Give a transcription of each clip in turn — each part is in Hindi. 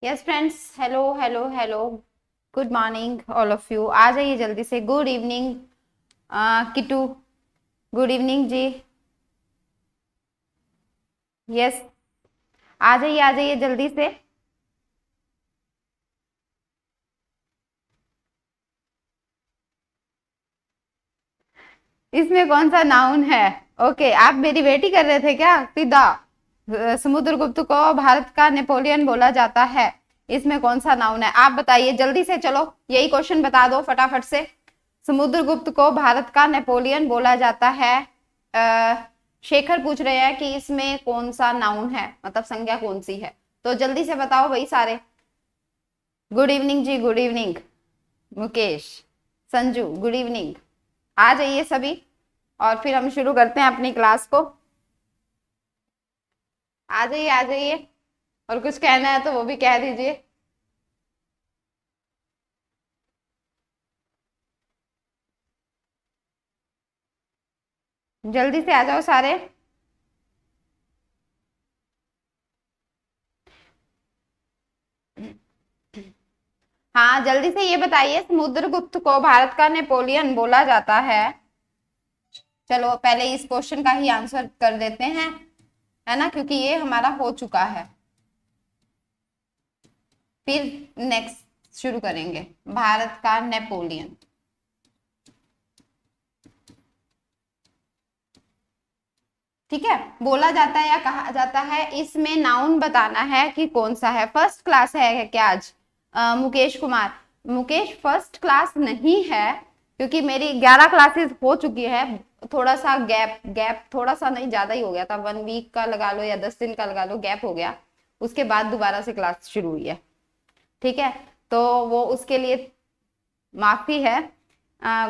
Yes friends, hello hello hello, good morning all of you. आ जाइए जल्दी से। Good evening Kittu, good evening ji. Yes, आ जाइए जल्दी से। इसमें कौन सा नाउन है? ओके, आप मेरी बेटी कर रहे थे क्या सीधा? समुद्रगुप्त को भारत का नेपोलियन बोला जाता है, इसमें कौन सा नाउन है आप बताइए जल्दी से। चलो यही क्वेश्चन बता दो फटाफट से। समुद्रगुप्त को भारत का नेपोलियन बोला जाता है। शेखर पूछ रहे हैं कि इसमें कौन सा नाउन है, मतलब संज्ञा कौन सी है, तो जल्दी से बताओ भाई सारे। Good evening ji, good evening. Mukesh, Sanju, good evening. आ जाइए सभी और फिर हम शुरू करते हैं अपनी क्लास को। आ जाइए आ जाइए, और कुछ कहना है तो वो भी कह दीजिए। जल्दी से आ जाओ सारे। हाँ जल्दी से ये बताइए, समुद्रगुप्त को भारत का नेपोलियन बोला जाता है। चलो पहले इस क्वेश्चन का ही आंसर कर देते हैं, है ना, क्योंकि ये हमारा हो चुका है। फिर नेक्स्ट शुरू करेंगे। भारत का नेपोलियन, ठीक है, बोला जाता है या कहा जाता है, इसमें नाउन बताना है कि कौन सा है। फर्स्ट क्लास है क्या आज? मुकेश कुमार, मुकेश फर्स्ट क्लास नहीं है, क्योंकि मेरी 11 क्लासेस हो चुकी है। थोड़ा सा गैप गैप थोड़ा सा नहीं, ज्यादा ही हो गया था, 1 वीक का लगा लो या 10 दिन का लगा लो, गैप हो गया। उसके बाद दोबारा से क्लास शुरू हुई है, ठीक है, तो वो उसके लिए माफी है।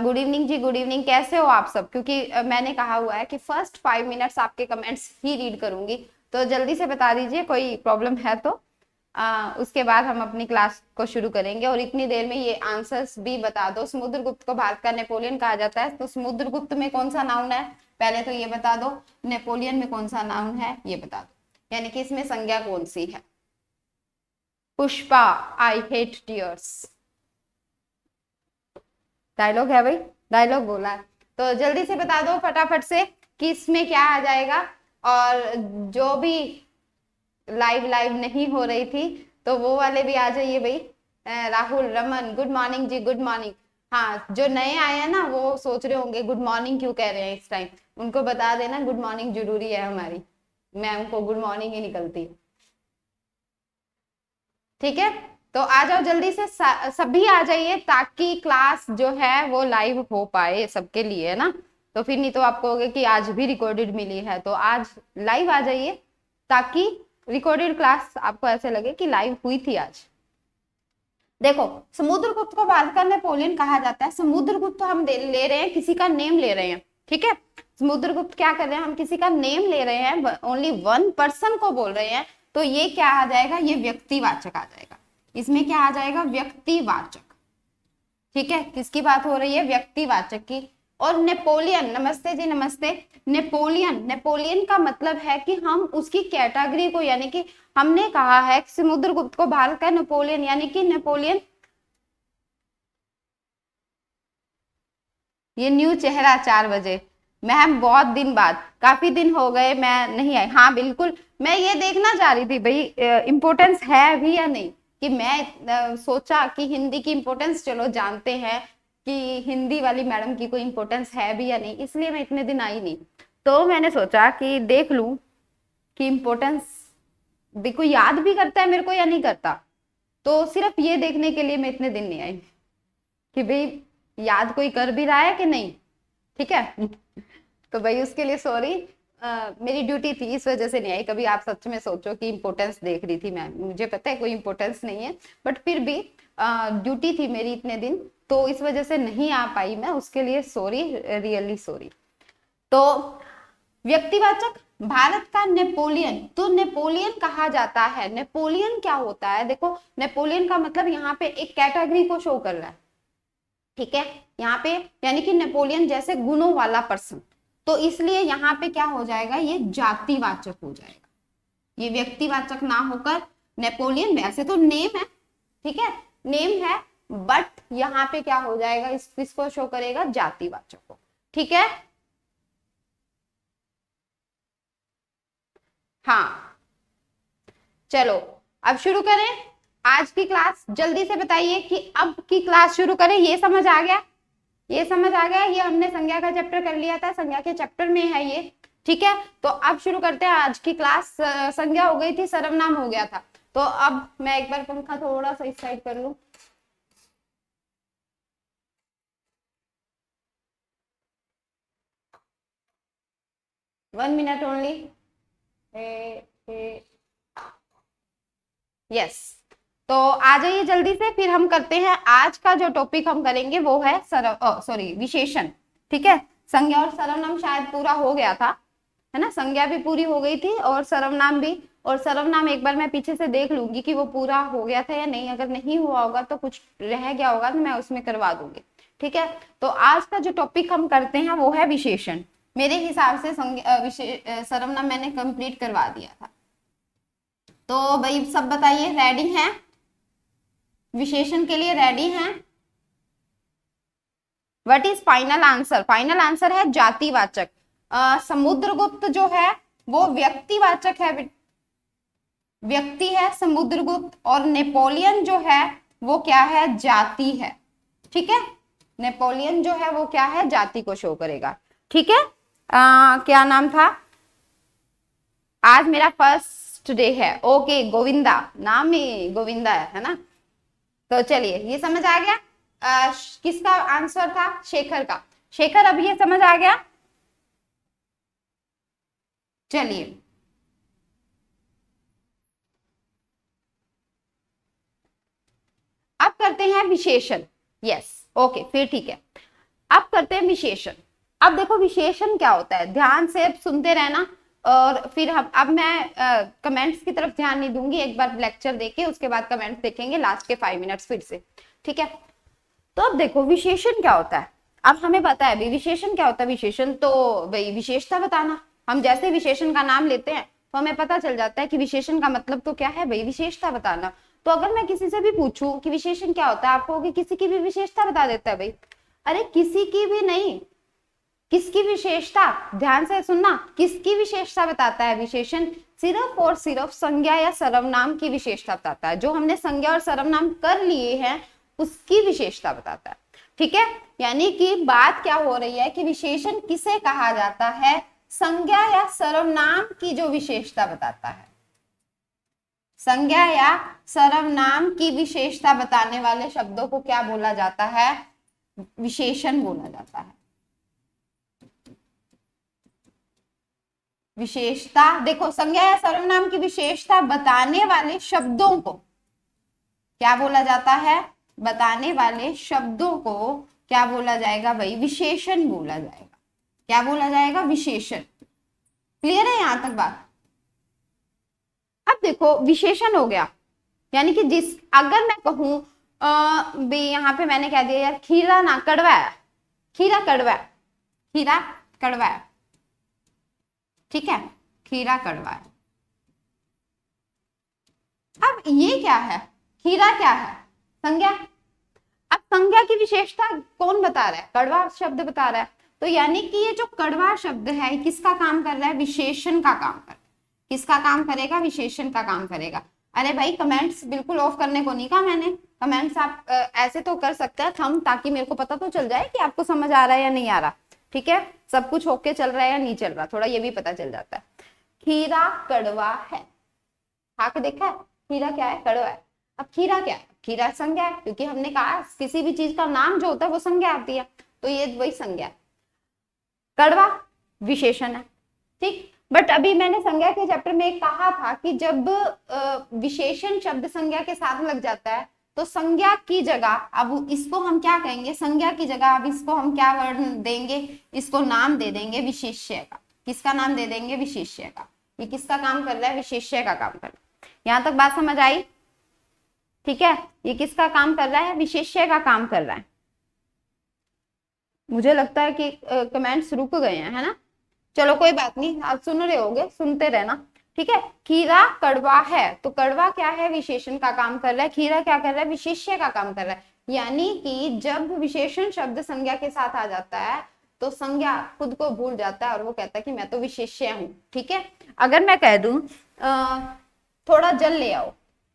Good evening ji, good evening. कैसे हो आप सब? क्योंकि मैंने कहा हुआ है कि फर्स्ट 5 मिनट्स आपके कमेंट्स ही रीड करूंगी, तो जल्दी से बता दीजिए कोई प्रॉब्लम है तो। उसके बाद हम अपनी क्लास को शुरू करेंगे, और इतनी देर में ये आंसर्स भी बता दो। समुद्रगुप्त को भारत का नेपोलियन कहा जाता है, तो समुद्रगुप्त में कौन सा नाउन है पहले तो ये बता दो। नेपोलियन में कौन सा नाउन है ये बता दो, यानी कि इसमें संज्ञा कौन सी है। Pushpa, I hate tears, dialogue है भाई, डायलॉग बोला है, तो जल्दी से बता दो फटाफट से कि इसमें क्या आ जाएगा। और जो भी लाइव लाइव नहीं हो रही थी तो वो वाले भी आ जाइए भाई। राहुल, रमन, गुड मॉर्निंग जी, गुड मॉर्निंग। हाँ, जो नए आए हैं ना वो सोच रहे होंगे गुड मॉर्निंग क्यों कह रहे हैं इस टाइम, उनको बता देना गुड मॉर्निंग जरूरी है हमारी, मैम को गुड मॉर्निंग ही निकलती है, ठीक है। तो आ जाओ जल्दी से, सभी आ जाइए ताकि क्लास जो है वो लाइव हो पाए सबके लिए, है ना। तो फिर नहीं तो आप कहोगे कि आज भी रिकॉर्डेड मिली है, तो आज लाइव आ जाइए ताकि रिकॉर्डेड क्लास आपको ऐसे लगे कि लाइव हुई थी आज। देखो, समुद्रगुप्त को भारत का नेपोलियन कहा जाता है। समुद्रगुप्त हम ले रहे हैं, किसी का नेम ले रहे हैं, ठीक है। समुद्रगुप्त क्या कर रहे हैं, हम किसी का नेम ले रहे हैं, ओनली वन पर्सन को बोल रहे हैं, तो ये क्या आ जाएगा, ये व्यक्तिवाचक आ जाएगा। इसमें क्या आ जाएगा, व्यक्तिवाचक, ठीक है। किसकी बात हो रही है, व्यक्तिवाचक की। और नेपोलियन, नमस्ते जी नमस्ते। नेपोलियन, नेपोलियन का मतलब है कि हम उसकी कैटेगरी को, यानी कि हमने कहा है कि समुद्रगुप्त को भारत का नेपोलियन, यानी कि नेपोलियन। ये न्यू चेहरा 4 बजे, मैम बहुत दिन बाद, काफी दिन हो गए मैं नहीं आई। हाँ बिल्कुल, मैं ये देखना चाह रही थी भाई इम्पोर्टेंस है भी या नहीं, कि मैं सोचा कि हिंदी की इम्पोर्टेंस चलो जानते हैं कि हिंदी वाली मैडम की कोई इम्पोर्टेंस है भी या नहीं, इसलिए मैं इतने दिन आई नहीं। तो मैंने सोचा कि देख लूं कि इम्पोर्टेंस भी कोई याद भी करता है मेरे को या नहीं करता, तो सिर्फ ये देखने के लिए मैं इतने दिन नहीं आई कि भाई याद कोई कर भी रहा है कि नहीं, ठीक है। तो भाई उसके लिए सॉरी, मेरी ड्यूटी थी इस वजह से नहीं आई। कभी आप सच में सोचो कि इम्पोर्टेंस देख रही थी मैं, मुझे पता है कोई इम्पोर्टेंस नहीं है, बट फिर भी ड्यूटी थी मेरी इतने दिन, तो इस वजह से नहीं आ पाई मैं, उसके लिए सॉरी, रियली सॉरी। तो व्यक्तिवाचक, भारत का नेपोलियन, तो नेपोलियन कहा जाता है। नेपोलियन क्या होता है, देखो नेपोलियन का मतलब यहाँ पे एक कैटेगरी को शो कर रहा है, ठीक है, यहाँ पे, यानी कि नेपोलियन जैसे गुणों वाला पर्सन, तो इसलिए यहाँ पे क्या हो जाएगा, ये जातिवाचक हो जाएगा, ये व्यक्तिवाचक ना होकर नेपोलियन वैसे तो नेम है, ठीक है, नेम है, बट यहाँ पे क्या हो जाएगा, इसको शो करेगा जातिवाचक को, ठीक है। हाँ चलो अब शुरू करें आज की क्लास। जल्दी से बताइए कि अब की क्लास शुरू करें। ये समझ आ गया, ये समझ आ गया, ये हमने संज्ञा का चैप्टर कर लिया था, संज्ञा के चैप्टर में है ये, ठीक है। तो अब शुरू करते हैं आज की क्लास। संज्ञा हो गई थी, सर्वनाम हो गया था। तो अब मैं एक बार पंखा थोड़ा सा इस साइड कर लूं। One minute only. यस, तो आ जाइए जल्दी से, फिर हम करते हैं आज का जो टॉपिक हम करेंगे वो है विशेषण, ठीक है। संज्ञा और सर्वनाम शायद पूरा हो गया था, है ना, संज्ञा भी पूरी हो गई थी और सर्वनाम भी। और सर्वनाम एक बार मैं पीछे से देख लूंगी कि वो पूरा हो गया था या नहीं, अगर नहीं हुआ होगा तो कुछ रह गया होगा तो मैं उसमें करवा दूंगी, ठीक है। तो आज का जो टॉपिक हम करते हैं वो है विशेषण। मेरे हिसाब से सर्वनाम मैंने कंप्लीट करवा दिया था। तो भाई सब बताइए, रेडी हैं, विशेषण के लिए रेडी हैं? What is final answer? Final answer है जातिवाचक। समुद्रगुप्त जो है वो व्यक्तिवाचक है, व्यक्ति है समुद्रगुप्त, और नेपोलियन जो है वो क्या है, जाति है, ठीक है। नेपोलियन जो है वो क्या है, जाति को शो करेगा, ठीक है। क्या नाम था? आज मेरा फर्स्ट डे है, ओके गोविंदा, नाम ही गोविंदा है ना। तो चलिए ये समझ आ गया। किसका आंसर था? शेखर का। शेखर अब ये समझ आ गया। चलिए अब करते हैं विशेषण। यस ओके, फिर ठीक है, अब करते हैं विशेषण। अब देखो विशेषण क्या होता है, ध्यान से सुनते रहना, और फिर हम अब मैं कमेंट्स की तरफ ध्यान नहीं दूंगी, एक बार लेक्चर देके उसके बाद कमेंट्स देखेंगे लास्ट के 5 मिनट्स फिर से, ठीक है। तो अब देखो विशेषण क्या होता है। अब हमें पता है भाई विशेषण क्या होता है। विशेषण तो भाई विशेषता बताना, हम जैसे विशेषण का नाम लेते हैं तो हमें पता चल जाता है कि विशेषण का मतलब तो क्या है भाई, विशेषता बताना। तो अगर मैं किसी से भी पूछूं कि विशेषण क्या होता है, आप कहोगे किसी की भी विशेषता बता देता है भाई। अरे किसी की भी नहीं, किसकी विशेषता, ध्यान से सुनना, किसकी विशेषता बताता है विशेषण? सिर्फ और सिर्फ संज्ञा या सर्वनाम की विशेषता बताता है। जो हमने संज्ञा और सर्वनाम कर लिए हैं उसकी विशेषता बताता है, ठीक है। यानी कि बात क्या हो रही है कि विशेषण किसे कहा जाता है? संज्ञा या सर्वनाम की जो विशेषता बताता है। संज्ञा या सर्वनाम की विशेषता बताने वाले शब्दों को क्या बोला जाता है? विशेषण बोला जाता है। विशेषता देखो, संज्ञा या सर्वनाम की विशेषता बताने वाले शब्दों को क्या बोला जाता है? बताने वाले शब्दों को क्या बोला जाएगा भाई? विशेषण बोला जाएगा। क्या बोला जाएगा? विशेषण। क्लियर है यहां तक बात? अब देखो विशेषण हो गया, यानी कि जिस अगर मैं कहूं भी यहाँ पे मैंने कह दिया यार खीरा ना कड़वा है, खीरा कड़वा है, खीरा कड़वा है, ठीक है, खीरा कड़वा है। अब ये क्या है? खीरा क्या है? संज्ञा। अब संज्ञा की विशेषता कौन बता रहा है? कड़वा शब्द बता रहा है। तो यानी कि ये जो कड़वा शब्द है किसका काम कर रहा है? विशेषण का काम कर रहा है। किसका काम करेगा? विशेषण का काम करेगा। अरे भाई कमेंट्स बिल्कुल ऑफ करने को नहीं कहा मैंने, कमेंट्स आप ऐसे तो कर सकते हैं थम, ताकि मेरे को पता तो चल जाए कि आपको समझ आ रहा है या नहीं आ रहा, ठीक है। सब कुछ होके चल रहा है या नहीं चल रहा, थोड़ा ये भी पता चल जाता है। खीरा कड़वा है, खा के देखा है, खीरा क्या है? कड़वा है। अब खीरा क्या है? खीरा संज्ञा है, क्योंकि हमने कहा किसी भी चीज का नाम जो होता है वो संज्ञा आती है, तो ये वही संज्ञा। कड़वा विशेषण है, ठीक। बट अभी मैंने संज्ञा के चैप्टर में कहा था कि जब विशेषण शब्द संज्ञा के साथ लग जाता है तो संज्ञा की जगह अब इसको हम क्या कहेंगे? संज्ञा की जगह अब इसको हम क्या वर्ड देंगे? इसको नाम दे देंगे विशेष्य का। किसका नाम दे देंगे? विशेष्य का। ये किसका काम कर रहा है? विशेष्य का काम कर रहा है। यहां तक बात समझ आई? ठीक है, ये किसका काम कर रहा है? विशेष्य का काम कर रहा है। मुझे लगता है कि कमेंट्स रुक गए हैं, है ना। चलो कोई बात नहीं, आप सुन रहे होगे, सुनते रहना, ठीक है। खीरा कड़वा है, तो कड़वा क्या है, विशेषण का काम कर रहा है, खीरा क्या कर रहा है, विशेष्य का काम कर रहा है। यानी कि जब विशेषण शब्द संज्ञा के साथ आ जाता है तो संज्ञा खुद को भूल जाता है और वो कहता है कि मैं तो विशेष्य हूं। ठीक है। अगर मैं कह दूं थोड़ा जल ले आओ,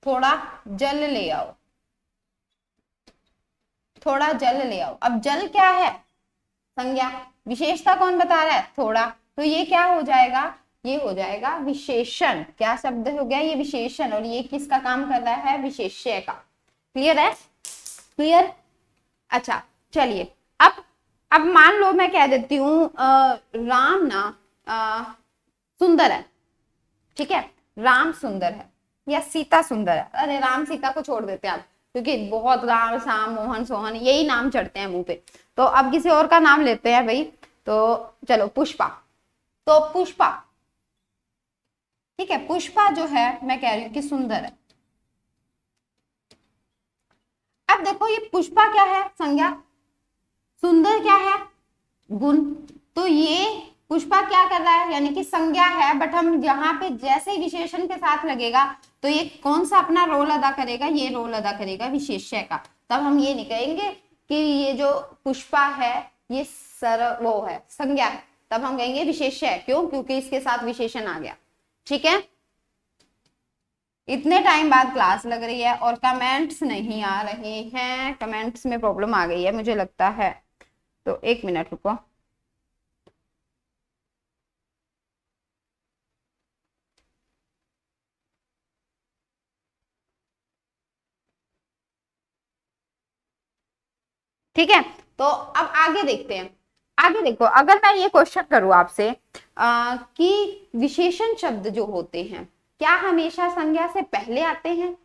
थोड़ा जल ले आओ, थोड़ा जल ले आओ, अब जल क्या है, संज्ञा, विशेषता कौन बता रहा है, थोड़ा, तो ये क्या हो जाएगा, ये हो जाएगा विशेषण। क्या शब्द हो गया, ये विशेषण, और ये किसका काम कर रहा है, विशेष्य का। क्लियर है, क्लियर। अच्छा चलिए, अब मान लो मैं कह देती हूँ राम ना सुंदर है, ठीक है, राम सुंदर है या सीता सुंदर है। अरे राम सीता को छोड़ देते हैं आप, क्योंकि बहुत राम श्याम मोहन सोहन यही नाम चढ़ते हैं मुंह पे, तो अब किसी और का नाम लेते हैं भाई। तो चलो पुष्पा, तो पुष्पा, ठीक है, पुष्पा जो है मैं कह रही हूं कि सुंदर है। अब देखो ये पुष्पा क्या है, संज्ञा, सुंदर क्या है, गुण, तो ये पुष्पा क्या कर रहा है, यानी कि संज्ञा है, बट हम यहाँ पे जैसे ही विशेषण के साथ लगेगा तो ये कौन सा अपना रोल अदा करेगा, ये रोल अदा करेगा विशेष्य का। तब हम ये नहीं कहेंगे कि ये जो पुष्पा है ये वो है संज्ञा है, तब हम कहेंगे विशेष्य है। क्यों, क्योंकि इसके साथ विशेषण आ गया। ठीक है, इतने टाइम बाद क्लास लग रही है और कमेंट्स नहीं आ रहे हैं, कमेंट्स में प्रॉब्लम आ गई है मुझे लगता है, तो 1 मिनट रुको। ठीक है, तो अब आगे देखते हैं। आगे देखो, अगर मैं ये क्वेश्चन करूं आपसे कि विशेषण शब्द जो होते हैं क्या हमेशा संज्ञा से पहले आते हैं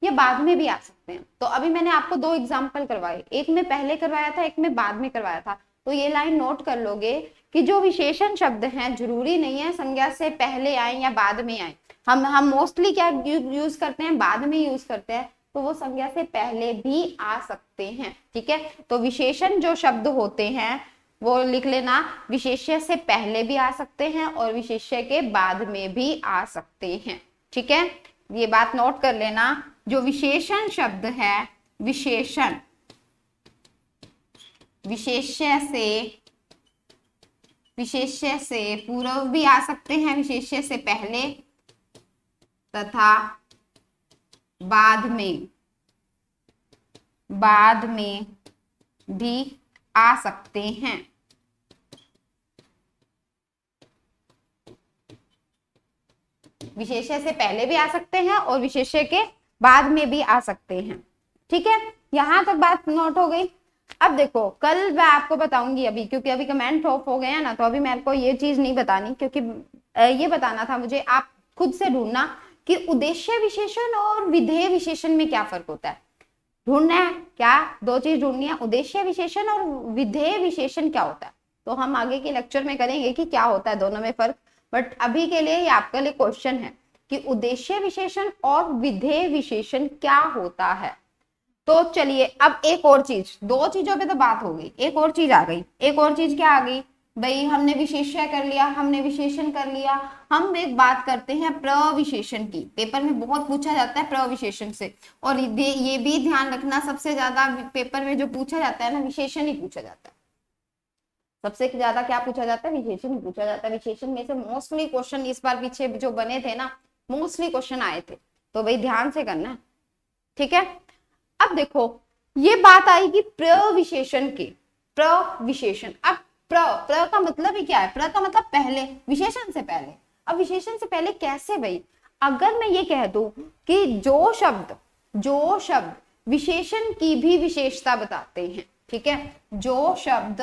या बाद में भी आ सकते हैं। तो अभी मैंने आपको 2 एग्जाम्पल करवाए, एक में पहले करवाया था, एक में बाद में करवाया था। तो ये लाइन नोट कर लोगे कि जो विशेषण शब्द हैं जरूरी नहीं है संज्ञा से पहले आए या बाद में आए। हम मोस्टली क्या यूज करते हैं, बाद में यूज करते हैं, तो वो संज्ञा से पहले भी आ सकते हैं। ठीक है, तो विशेषण जो शब्द होते हैं वो लिख लेना, विशेष्य से पहले भी आ सकते हैं और विशेष्य के बाद में भी आ सकते हैं। ठीक है, ये बात नोट कर लेना, जो विशेषण शब्द है, विशेषण विशेष्य से पूर्व भी आ सकते हैं, विशेष्य से पहले तथा बाद में भी आ सकते हैं। विशेष्य से पहले भी आ सकते हैं और विशेष्य के बाद में भी आ सकते हैं। ठीक है, यहां तक बात नोट हो गई। अब देखो, कल मैं आपको बताऊंगी, अभी क्योंकि अभी कमेंट ऑफ हो गए हैं ना, तो अभी मेरे को ये चीज नहीं बतानी, क्योंकि ये बताना था मुझे, आप खुद से ढूंढना कि उद्देश्य विशेषण और विधेय विशेषण में क्या फर्क होता है। ढूंढना है क्या, 2 चीज ढूंढनी है, उद्देश्य विशेषण और विधेय विशेषण क्या होता है। तो हम आगे के लेक्चर में करेंगे कि क्या होता है दोनों में फर्क, बट अभी के लिए ये आपके लिए क्वेश्चन है कि उद्देश्य विशेषण और विधेय विशेषण क्या होता है। तो चलिए, अब एक और चीज, 2 चीजों पे तो बात हो गई, एक और चीज आ गई। एक और चीज क्या आ गई भाई, हमने विशेष्य कर लिया, हमने विशेषण कर लिया, हम एक बात करते हैं प्रविशेषण की। पेपर में बहुत पूछा जाता है प्रविशेषण से, और ये भी ध्यान रखना, सबसे ज्यादा पेपर में जो पूछा जाता है ना, विशेषण ही पूछा जाता है। सबसे ज्यादा क्या पूछा जाता है, विशेषण ही पूछा जाता है। विशेषण में से मोस्टली क्वेश्चन इस बार पीछे जो बने थे ना, मोस्टली क्वेश्चन आए थे, तो भाई ध्यान से करना। ठीक है, अब देखो ये बात आएगी प्रविशेषण की, प्रविशेषण। अब प्र का मतलब ही क्या है, प्र का मतलब पहले, विशेषण से पहले। अब विशेषण से पहले कैसे भाई, अगर मैं ये कह दूं कि जो शब्द विशेषण की भी विशेषता बताते हैं, ठीक है, जो शब्द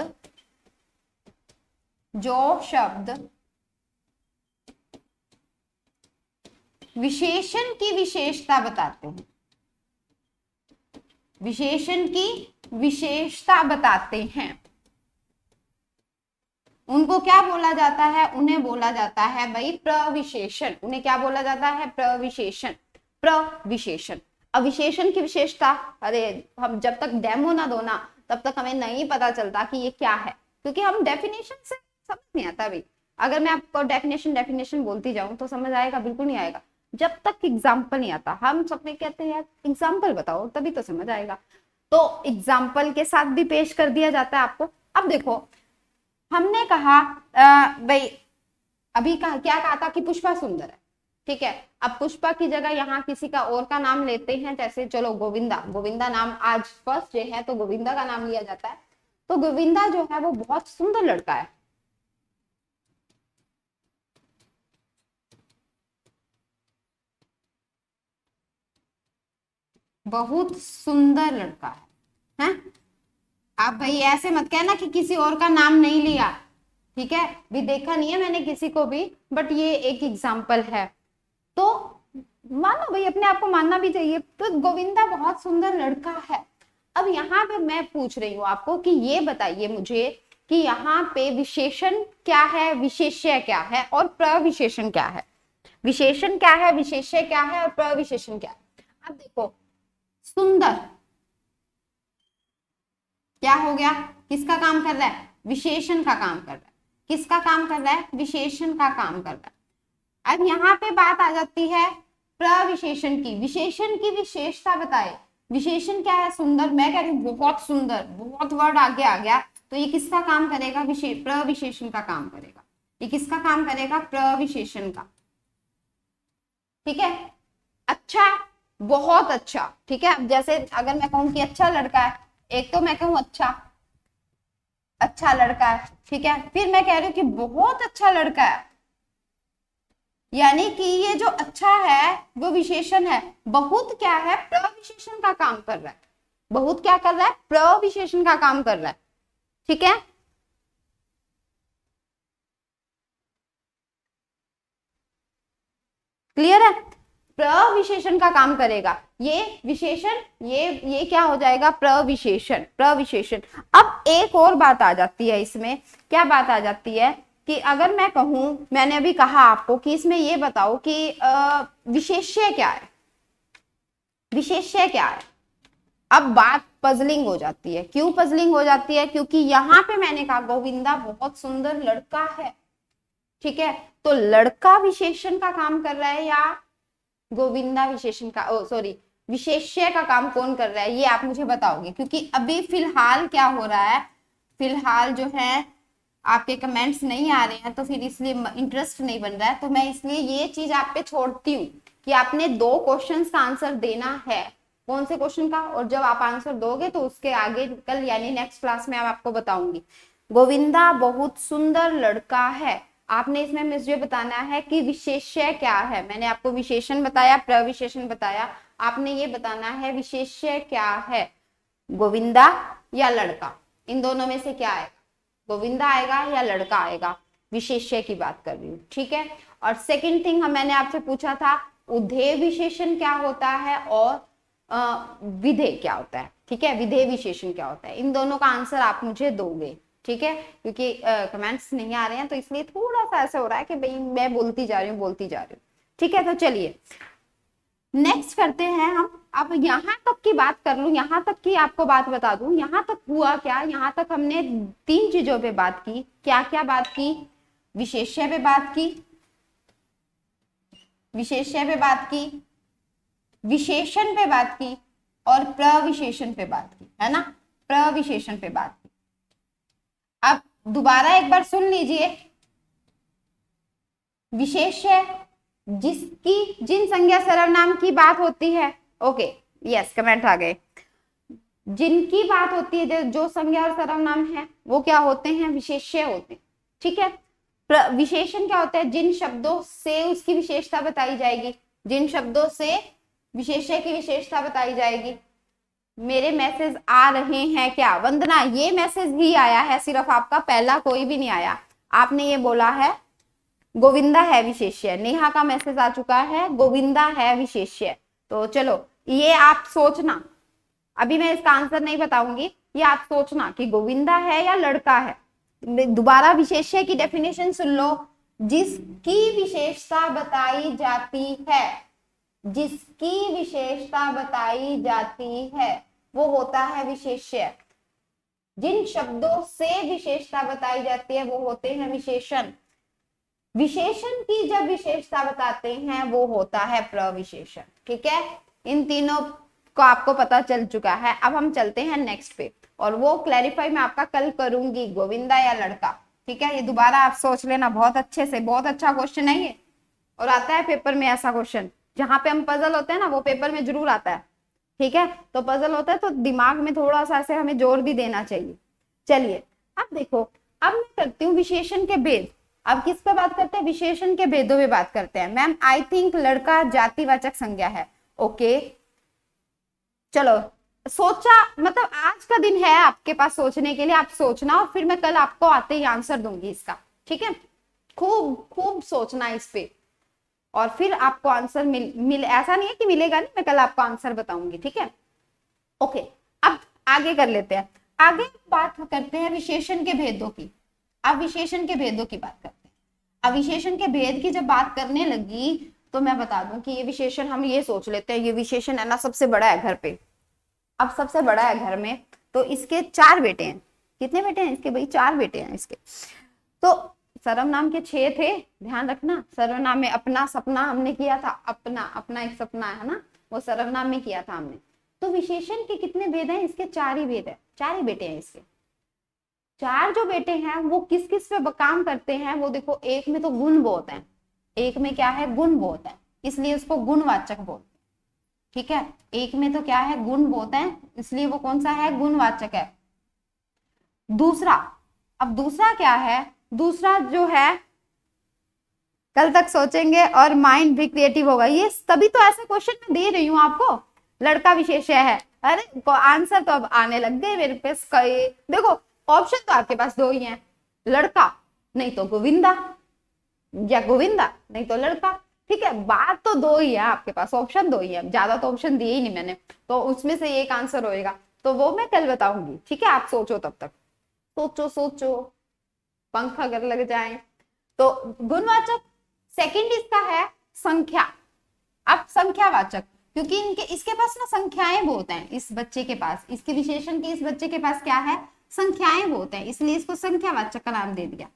विशेषण की विशेषता बताते हैं, विशेषण की विशेषता बताते हैं, उनको क्या बोला जाता है, उन्हें बोला जाता है भाई प्रविशेषण। उन्हें क्या बोला जाता है, प्रविशेषण, प्रविशेषण। अब विशेषण की विशेषता, अरे हम जब तक डेमो ना दो ना, तब तक हमें नहीं पता चलता कि ये क्या है, क्योंकि हम डेफिनेशन से समझ नहीं आता भाई। अगर मैं आपको डेफिनेशन डेफिनेशन बोलती जाऊं तो समझ आएगा? बिल्कुल नहीं आएगा जब तक एग्जाम्पल नहीं आता। हम सब में कहते हैं यार एग्जाम्पल बताओ तभी तो समझ आएगा, तो एग्जाम्पल के साथ भी पेश कर दिया जाता है आपको। अब देखो, हमने कहा भाई अभी कहा क्या कहा था कि पुष्पा सुंदर है, ठीक है। अब पुष्पा की जगह यहाँ किसी का और का नाम लेते हैं, जैसे चलो गोविंदा, गोविंदा नाम आज फर्स्ट डे है तो गोविंदा का नाम लिया जाता है। तो गोविंदा जो है वो बहुत सुंदर लड़का है, बहुत सुंदर लड़का है। आप भाई ऐसे मत कहना कि किसी और का नाम नहीं लिया, ठीक है, भी देखा नहीं है मैंने किसी को भी, बट ये एक एग्जाम्पल है। तो मानो भाई, अपने आप को मानना भी चाहिए। तो गोविंदा बहुत सुंदर लड़का है। अब यहाँ पे मैं पूछ रही हूँ आपको कि ये बताइए मुझे कि यहाँ पे विशेषण क्या है, विशेष्य क्या है और प्रविशेषण क्या है। विशेषण क्या है, विशेष्य क्या है और प्रविशेषण क्या है। अब देखो, सुंदर क्या हो गया, किसका काम कर रहा है, विशेषण का काम कर रहा है। किसका काम कर रहा है, विशेषण का काम कर रहा है। अब यहाँ पे बात आ जाती है प्रविशेषण की। विशेषण की विशेषता बताए। विशेषण क्या है, सुंदर। मैं कह रही हूँ बहुत सुंदर, बहुत वर्ड आगे आ गया, तो ये किसका काम करेगा, प्रविशेषण का काम करेगा। ये किसका काम करेगा, प्रविशेषण का, ठीक है। अच्छा, बहुत अच्छा, ठीक है। अब जैसे अगर मैं कहूँ कि अच्छा लड़का है, एक तो मैं कहूँ अच्छा, अच्छा लड़का है, ठीक है। फिर मैं कह रही हूँ कि बहुत अच्छा लड़का है, यानी कि ये जो अच्छा है वो विशेषण है। बहुत क्या है, प्रविशेषण का काम कर रहा है। बहुत क्या कर रहा है, प्रविशेषण का काम कर रहा है, ठीक है। क्लियर है, प्रविशेषण का काम करेगा ये विशेषण, ये क्या हो जाएगा, प्रविशेषण, प्रविशेषण। अब एक और बात आ जाती है इसमें, क्या बात आ जाती है कि अगर मैं कहूं, मैंने अभी कहा आपको कि इसमें ये बताओ कि विशेष्य क्या है, विशेष्य क्या है। अब बात पजलिंग हो जाती है। क्यों पजलिंग हो जाती है, क्योंकि यहाँ पे मैंने कहा गोविंदा बहुत सुंदर लड़का है, ठीक है। तो लड़का विशेषण का काम कर रहा है या गोविंदा विशेषण का, ओ सॉरी, विशेष्य का काम कौन कर रहा है, ये आप मुझे बताओगे। क्योंकि अभी फिलहाल क्या हो रहा है, फिलहाल जो है आपके कमेंट्स नहीं आ रहे हैं, तो फिर इसलिए इंटरेस्ट नहीं बन रहा है। तो मैं इसलिए ये चीज आप पे छोड़ती हूँ कि आपने 2 क्वेश्चंस का आंसर देना है। कौन से क्वेश्चन का, और जब आप आंसर दोगे तो उसके आगे कल यानी नेक्स्ट क्लास में आपको बताऊंगी। गोविंदा बहुत सुंदर लड़का है, आपने इसमें मुझे बताना है कि विशेष्य क्या है। मैंने आपको विशेषण बताया, प्रविशेषण बताया, आपने ये बताना है विशेष्य क्या है। गोविंदा या लड़का, इन दोनों में से क्या आएगा, गोविंदा आएगा या लड़का आएगा, विशेष्य की बात कर रही हूँ, ठीक है। और सेकंड थिंग मैंने आपसे पूछा था, उधेय विशेषण क्या होता है और विधेय क्या होता है, ठीक है। विधेय विशेषण क्या होता है, इन दोनों का आंसर आप मुझे दोगे, ठीक है। क्योंकि कमेंट्स नहीं आ रहे हैं तो इसलिए थोड़ा सा ऐसा हो रहा है कि भाई मैं बोलती जा रही हूँ, बोलती जा रही हूँ, ठीक है। तो चलिए नेक्स्ट करते हैं हम। अब यहाँ तक की बात कर लूं, यहाँ तक की आपको बात बता दूं, यहाँ तक हुआ क्या, यहाँ तक हमने 3 चीजों पे बात की। क्या क्या बात की, विशेष्य पे बात की, विशेष्य पे बात की, विशेषण पे बात की और प्रविशेषण पे बात की, है ना, प्रविशेषण पे बात की। अब दोबारा एक बार सुन लीजिए, विशेष्य जिसकी, जिन संज्ञा सर्वनाम की बात होती है, ओके यस कमेंट आ गए, जिनकी बात होती है, जो संज्ञा और सर्वनाम है वो क्या होते हैं, विशेष्य होते हैं, ठीक है। विशेषण क्या होता है, जिन शब्दों से उसकी विशेषता बताई जाएगी, जिन शब्दों से विशेष्य की विशेषता बताई जाएगी। मेरे मैसेज आ रहे हैं क्या, वंदना ये मैसेज ही आया है सिर्फ आपका, पहला कोई भी नहीं आया। आपने ये बोला है गोविंदा है विशेष्य, नेहा का मैसेज आ चुका है गोविंदा है विशेष्य। तो चलो ये आप सोचना, अभी मैं इसका आंसर नहीं बताऊंगी, ये आप सोचना कि गोविंदा है या लड़का है। दोबारा विशेष्य की डेफिनेशन सुन लो, जिसकी विशेषता बताई जाती है, जिसकी विशेषता बताई जाती है वो होता है विशेष्य। जिन शब्दों से विशेषता बताई जाती है वो होते हैं विशेषण। विशेषण की जब विशेषता बताते हैं वो होता है प्रविशेषण। ठीक है, इन तीनों को आपको पता चल चुका है। अब हम चलते हैं नेक्स्ट पे, और वो क्लैरिफाई मैं आपका कल करूंगी, गोविंदा या लड़का। ठीक है, ये दोबारा आप सोच लेना बहुत अच्छे से, बहुत अच्छा क्वेश्चन है ये, और आता है पेपर में ऐसा क्वेश्चन, जहां पे हम पजल होते हैं ना वो पेपर में जरूर आता है। ठीक है, तो पजल होता है तो दिमाग में थोड़ा सा ऐसे हमें जोर भी देना चाहिए। चलिए अब देखो, अब मैं करती हूँ विशेषण के भेद। अब किस पे बात करते हैं? विशेषण के भेदों पे बात करते हैं। मैम आई थिंक लड़का जातिवाचक संज्ञा है। ओके चलो, सोचा मतलब आज का दिन है आपके पास सोचने के लिए, आप सोचना और फिर मैं कल आपको आते ही आंसर दूंगी इसका। ठीक है, खूब खूब सोचना इस पे, और फिर आपको आंसर मिल ऐसा नहीं है कि मिलेगा नहीं, मैं कल आपको आंसर बताऊंगी। ठीक है, ओके अब आगे कर लेते हैं। आगे बात करते हैं विशेषण के भेदों की। अब विशेषण के भेदों की बात करते हैं। अब विशेषण के भेद की जब बात करने लगी तो मैं बता दूं कि ये विशेषण, हम ये सोच लेते हैं ये विशेषण है ना सबसे बड़ा है घर पे। अब सबसे बड़ा है घर में, तो इसके 4 बेटे हैं। कितने बेटे हैं इसके भाई? 4 बेटे हैं इसके। तो सर्वनाम के 6 थे, ध्यान रखना। सर्वनाम में अपना सपना हमने किया था, अपना अपना एक सपना है ना, वो सर्वनाम में किया था हमने। तो विशेषण के कितने भेद हैं? इसके 4 ही भेद है, 4 ही बेटे हैं इसके। 4 जो बेटे हैं वो किस किस पे काम करते हैं वो देखो। एक में तो गुण बहुत है, एक में क्या है? गुण बहुत है, इसलिए उसको गुणवाचक बोलते हैं। ठीक है, एक में तो क्या है? गुण बहुत है, इसलिए वो कौन सा है? गुणवाचक है। दूसरा, अब दूसरा क्या है? दूसरा जो है, कल तक सोचेंगे और माइंड भी क्रिएटिव होगा। ये तभी तो ऐसे क्वेश्चन मैं दे रही हूँ आपको, लड़का विशेषण है। अरे आंसर तो अब आने लग गए मेरे पास। देखो ऑप्शन तो आपके पास 2 ही हैं, लड़का नहीं तो गोविंदा, या गोविंदा नहीं तो लड़का। ठीक है, बात तो 2 ही है आपके पास, ऑप्शन 2 ही है, ज्यादा तो ऑप्शन दिए ही नहीं मैंने, तो उसमें से एक आंसर होएगा, तो वो मैं कल बताऊंगी। ठीक है, आप सोचो तब तक, सोचो सोचो, पंख अगर लग जाए तो। गुणवाचक सेकंड इसका है संख्या। अब संख्यावाचक, क्योंकि इनके इसके पास ना संख्याएं बहुत हैं, इस बच्चे के पास, इसके विशेषण के इस बच्चे के पास क्या है? संख्याएं बहुत हैं, इसलिए इसको संख्यावाचक का नाम दे दिया।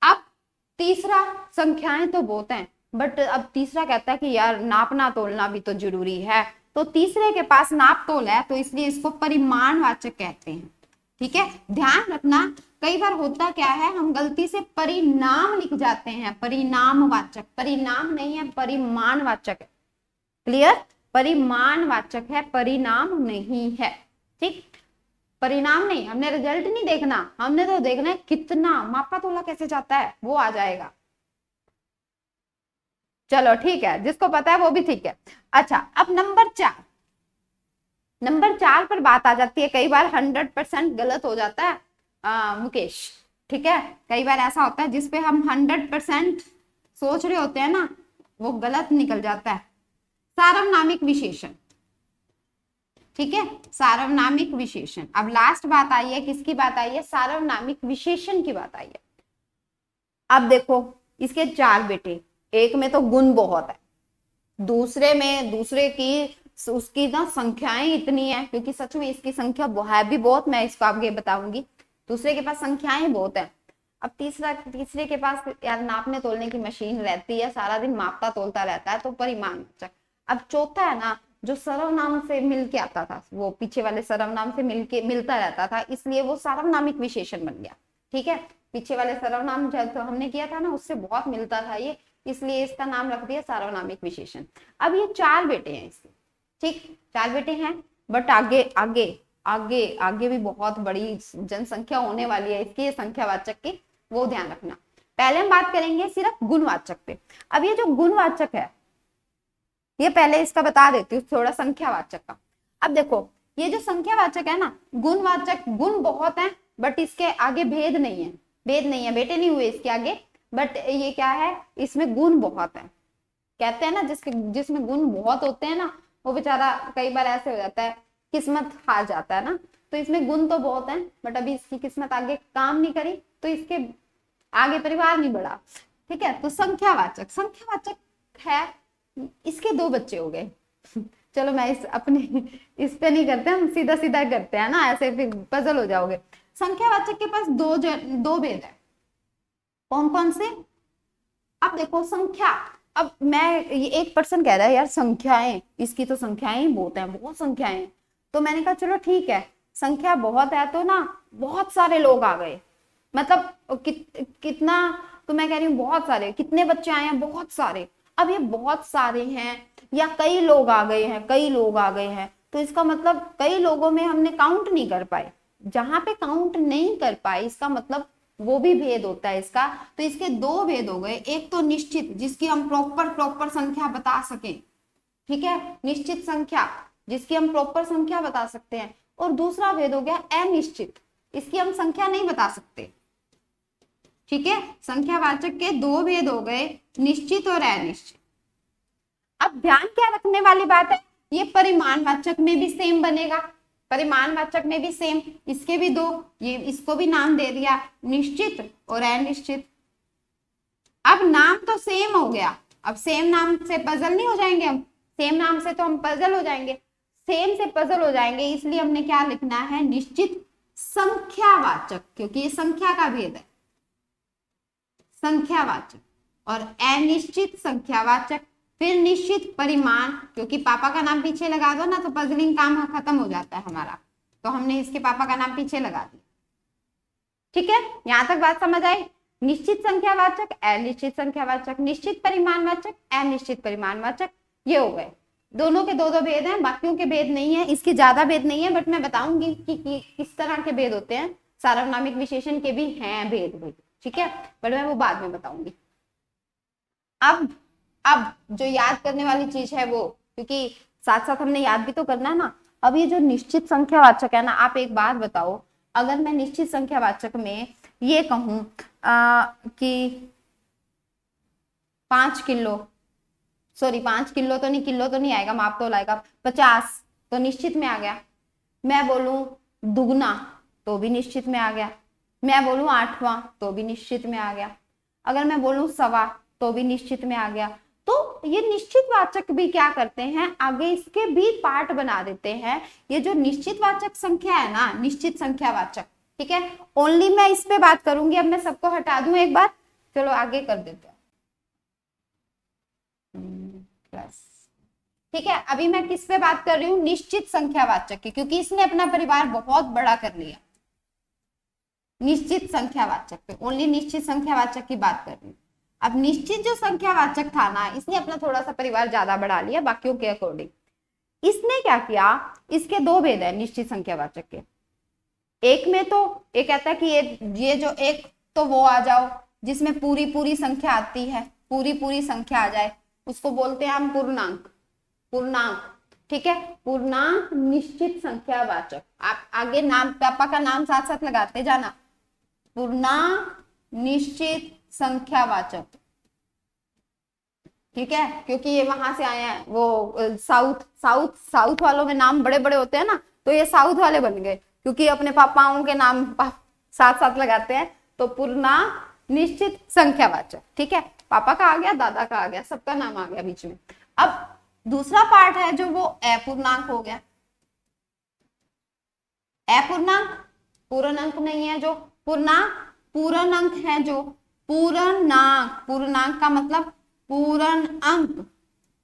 अब तीसरा, संख्याएं तो बहुत हैं, बट अब तीसरा कहता है कि यार नापना तोलना भी तो जरूरी है, तो तीसरे के पास नाप तोल है, तो इसलिए इसको परिमाणवाचक कहते हैं। ठीक है, ध्यान रखना, कई बार होता क्या है, हम गलती से परिणाम लिख जाते हैं, परिणामवाचक। परिणाम नहीं है, परिमाणवाचक है। क्लियर? परिमाणवाचक है, परिणाम नहीं है। ठीक, परिणाम नहीं, हमने रिजल्ट नहीं देखना, हमने तो देखना है कितना मापा तोला कैसे जाता है, वो आ जाएगा। चलो ठीक है, जिसको पता है वो भी ठीक है। अच्छा, अब नंबर 4, नंबर 4 पर बात आ जाती है। कई बार 100% गलत हो जाता है मुकेश। ठीक है, कई बार ऐसा होता है जिसपे हम 100% सोच रहे होते हैं ना, वो गलत निकल जाता है। सार्वनामिक विशेषण। ठीक है, सार्वनामिक विशेषण। अब लास्ट बात आई है, किसकी बात आई है? सार्वनामिक विशेषण की बात आई है। अब देखो, इसके 4 बेटे, एक में तो गुण बहुत है, दूसरे में, दूसरे की उसकी ना संख्याएं इतनी है, क्योंकि सच में इसकी संख्या है भी बहुत, मैं इसको आगे बताऊंगी। दूसरे के पास संख्याएं बहुत है। अब तीसरे के पास यार नापने तोलने की मशीन रहती है, सारा दिन मापता तोलता रहता है, तो परिमाणवाचक। अब चौथा है ना, जो सर्वनाम से मिलके आता था, वो पीछे वाले सर्वनाम से मिलता रहता था, इसलिए वो सार्वनामिक विशेषण बन गया। ठीक है, पीछे वाले सर्वनाम जब तो हमने किया था ना, उससे बहुत मिलता था ये, इसलिए इसका नाम रख दिया सार्वनामिक विशेषण। अब ये 4 बेटे हैं इसके। ठीक, 4 बेटे हैं, बट आगे आगे आगे आगे भी बहुत बड़ी जनसंख्या होने वाली है इसकी, संख्यावाचक की, वो ध्यान रखना। पहले हम बात करेंगे सिर्फ गुणवाचक पे। अब ये जो गुणवाचक है, ये पहले इसका बता देती हूँ थोड़ा संख्यावाचक का। अब देखो, ये जो संख्यावाचक है ना, गुणवाचक, गुण बहुत है बट इसके आगे भेद नहीं है, भेद नहीं है, बेटे नहीं हुए इसके आगे, बट ये क्या है, इसमें गुण बहुत है। कहते हैं ना जिसमें गुण बहुत होते हैं ना, वो बेचारा कई बार ऐसे हो जाता है, किस्मत हार जाता है ना। तो इसमें गुण तो बहुत है, बट अभी इसकी किस्मत आगे काम नहीं करी, तो इसके आगे परिवार नहीं बढ़ा। ठीक है, तो संख्यावाचक, संख्यावाचक है, इसके 2 बच्चे हो गए। चलो मैं इस पे नहीं करते, हम सीधा सीधा करते हैं ना, ऐसे फिर पजल हो जाओगे। संख्यावाचक के पास 2 भेद है। कौन कौन से? अब देखो संख्या, अब मैं ये एक पर्सन कह रहा है यार संख्याएं, इसकी तो संख्याएं ही बहुत है, बहुत संख्याएं। तो मैंने कहा चलो ठीक है, संख्या बहुत है तो ना बहुत सारे लोग आ गए, मतलब कितना, तो मैं कह रही हूँ बहुत सारे, कितने बच्चे आए हैं, बहुत सारे। अब ये बहुत सारे हैं या कई लोग आ गए हैं, कई लोग आ गए हैं, तो इसका मतलब कई लोगों में हमने काउंट नहीं कर पाए। जहां पे काउंट नहीं कर पाए इसका मतलब वो भी भेद होता है इसका। तो इसके दो भेद हो गए, एक तो निश्चित जिसकी हम प्रॉपर संख्या बता सकें, ठीक है, निश्चित संख्या जिसकी हम प्रॉपर संख्या बता सकते हैं, और दूसरा भेद हो गया अनिश्चित, इसकी हम संख्या नहीं बता सकते। ठीक है, संख्यावाचक के दो भेद हो गए, निश्चित और अनिश्चित। अब ध्यान क्या रखने वाली बात है, ये परिमाणवाचक में भी सेम बनेगा, परिमाणवाचक में भी सेम, इसके भी दो, ये इसको भी नाम दे दिया निश्चित और अनिश्चित। अब नाम तो सेम हो गया, अब सेम नाम से पजल नहीं हो जाएंगे हम, सेम नाम से तो हम पजल हो जाएंगे, सेम से पजल हो जाएंगे, इसलिए हमने क्या लिखना है, निश्चित संख्यावाचक, क्योंकि ये संख्या का भेद है, संख्यावाचक, और अनिश्चित संख्यावाचक, फिर निश्चित परिमाण, क्योंकि पापा का नाम पीछे लगा दो ना तो पजलिंग काम खत्म हो जाता है हमारा, तो हमने इसके पापा का नाम पीछे लगा दिया। ठीक है, यहां तक बात समझ आई। निश्चित संख्यावाचक, अनिश्चित संख्यावाचक, निश्चित परिमाणवाचक, अनिश्चित परिमाणवाचक, ये हो गए, दोनों के दो दो भेद हैं, बाकियों के भेद नहीं है, इसके ज्यादा भेद नहीं है, बट मैं बताऊंगी कि किस तरह के भेद होते हैं, सार्वनामिक विशेषण के भी हैं भेद भाई, ठीक है, बट मैं वो बाद में बताऊंगी। अब जो याद करने वाली चीज है वो, क्योंकि साथ साथ हमने याद भी तो करना है ना। अब ये जो निश्चित संख्यावाचक है ना, आप एक बात बताओ, अगर मैं निश्चित संख्यावाचक में ये कहूं कि 5 किलो, सॉरी 5 किलो तो नहीं, किलो तो नहीं आएगा, माप तो लाएगा, 50 तो निश्चित में आ गया। मैं बोलूं दुगना तो भी निश्चित में आ गया, मैं बोलूं 8वां तो भी निश्चित में आ गया, अगर मैं बोलूं 1.25 तो भी निश्चित में आ गया। तो ये निश्चित वाचक भी क्या करते हैं, आगे इसके भी पार्ट बना देते हैं। ये जो निश्चित वाचक संख्या है ना, निश्चित संख्यावाचक, ठीक है, ओनली मैं इस पे बात करूंगी, अब मैं सबको हटा दूं एक बार, चलो आगे कर देते हैं। ठीक है, अभी मैं किस पे बात कर रही हूँ, निश्चित संख्यावाचक की, क्योंकि इसने अपना परिवार बहुत बड़ा कर लिया। निश्चित संख्यावाचक पे, ओनली निश्चित संख्यावाचक की बात कर रही हूँ। अब निश्चित जो संख्यावाचक था ना, इसने अपना थोड़ा सा परिवार ज्यादा बढ़ा लिया बाकियों के अकॉर्डिंग। इसने क्या किया, इसके दो भेद है निश्चित संख्यावाचक के, एक में तो ये कहता है कि ये जो एक तो वो आ जाओ जिसमें पूरी पूरी संख्या आती है, पूरी पूरी संख्या आ जाए, उसको बोलते हैं हम पूर्णांक, पूर्णांक, ठीक है, पूर्णांक निश्चित संख्यावाचक। आप आगे नाम, पापा का नाम साथ साथ लगाते जाना, पूर्णांक निश्चित संख्यावाचक, ठीक है, क्योंकि ये वहां से आए हैं, वो साउथ वालों में नाम बड़े बड़े होते हैं ना, तो ये साउथ वाले बन गए, क्योंकि अपने पापाओं के नाम साथ साथ लगाते हैं। तो पूर्णांक निश्चित संख्यावाचक, ठीक है, पापा का आ गया, दादा का आ गया, सबका नाम आ गया बीच में। अब दूसरा पार्ट है जो वो अपूर्णांक हो गया। अपूर्णांक पूर्ण अंक नहीं है, जो पूर्णांक पूर्ण अंक है, जो पूर्णांक, पूर्णांक का मतलब पूर्ण अंक,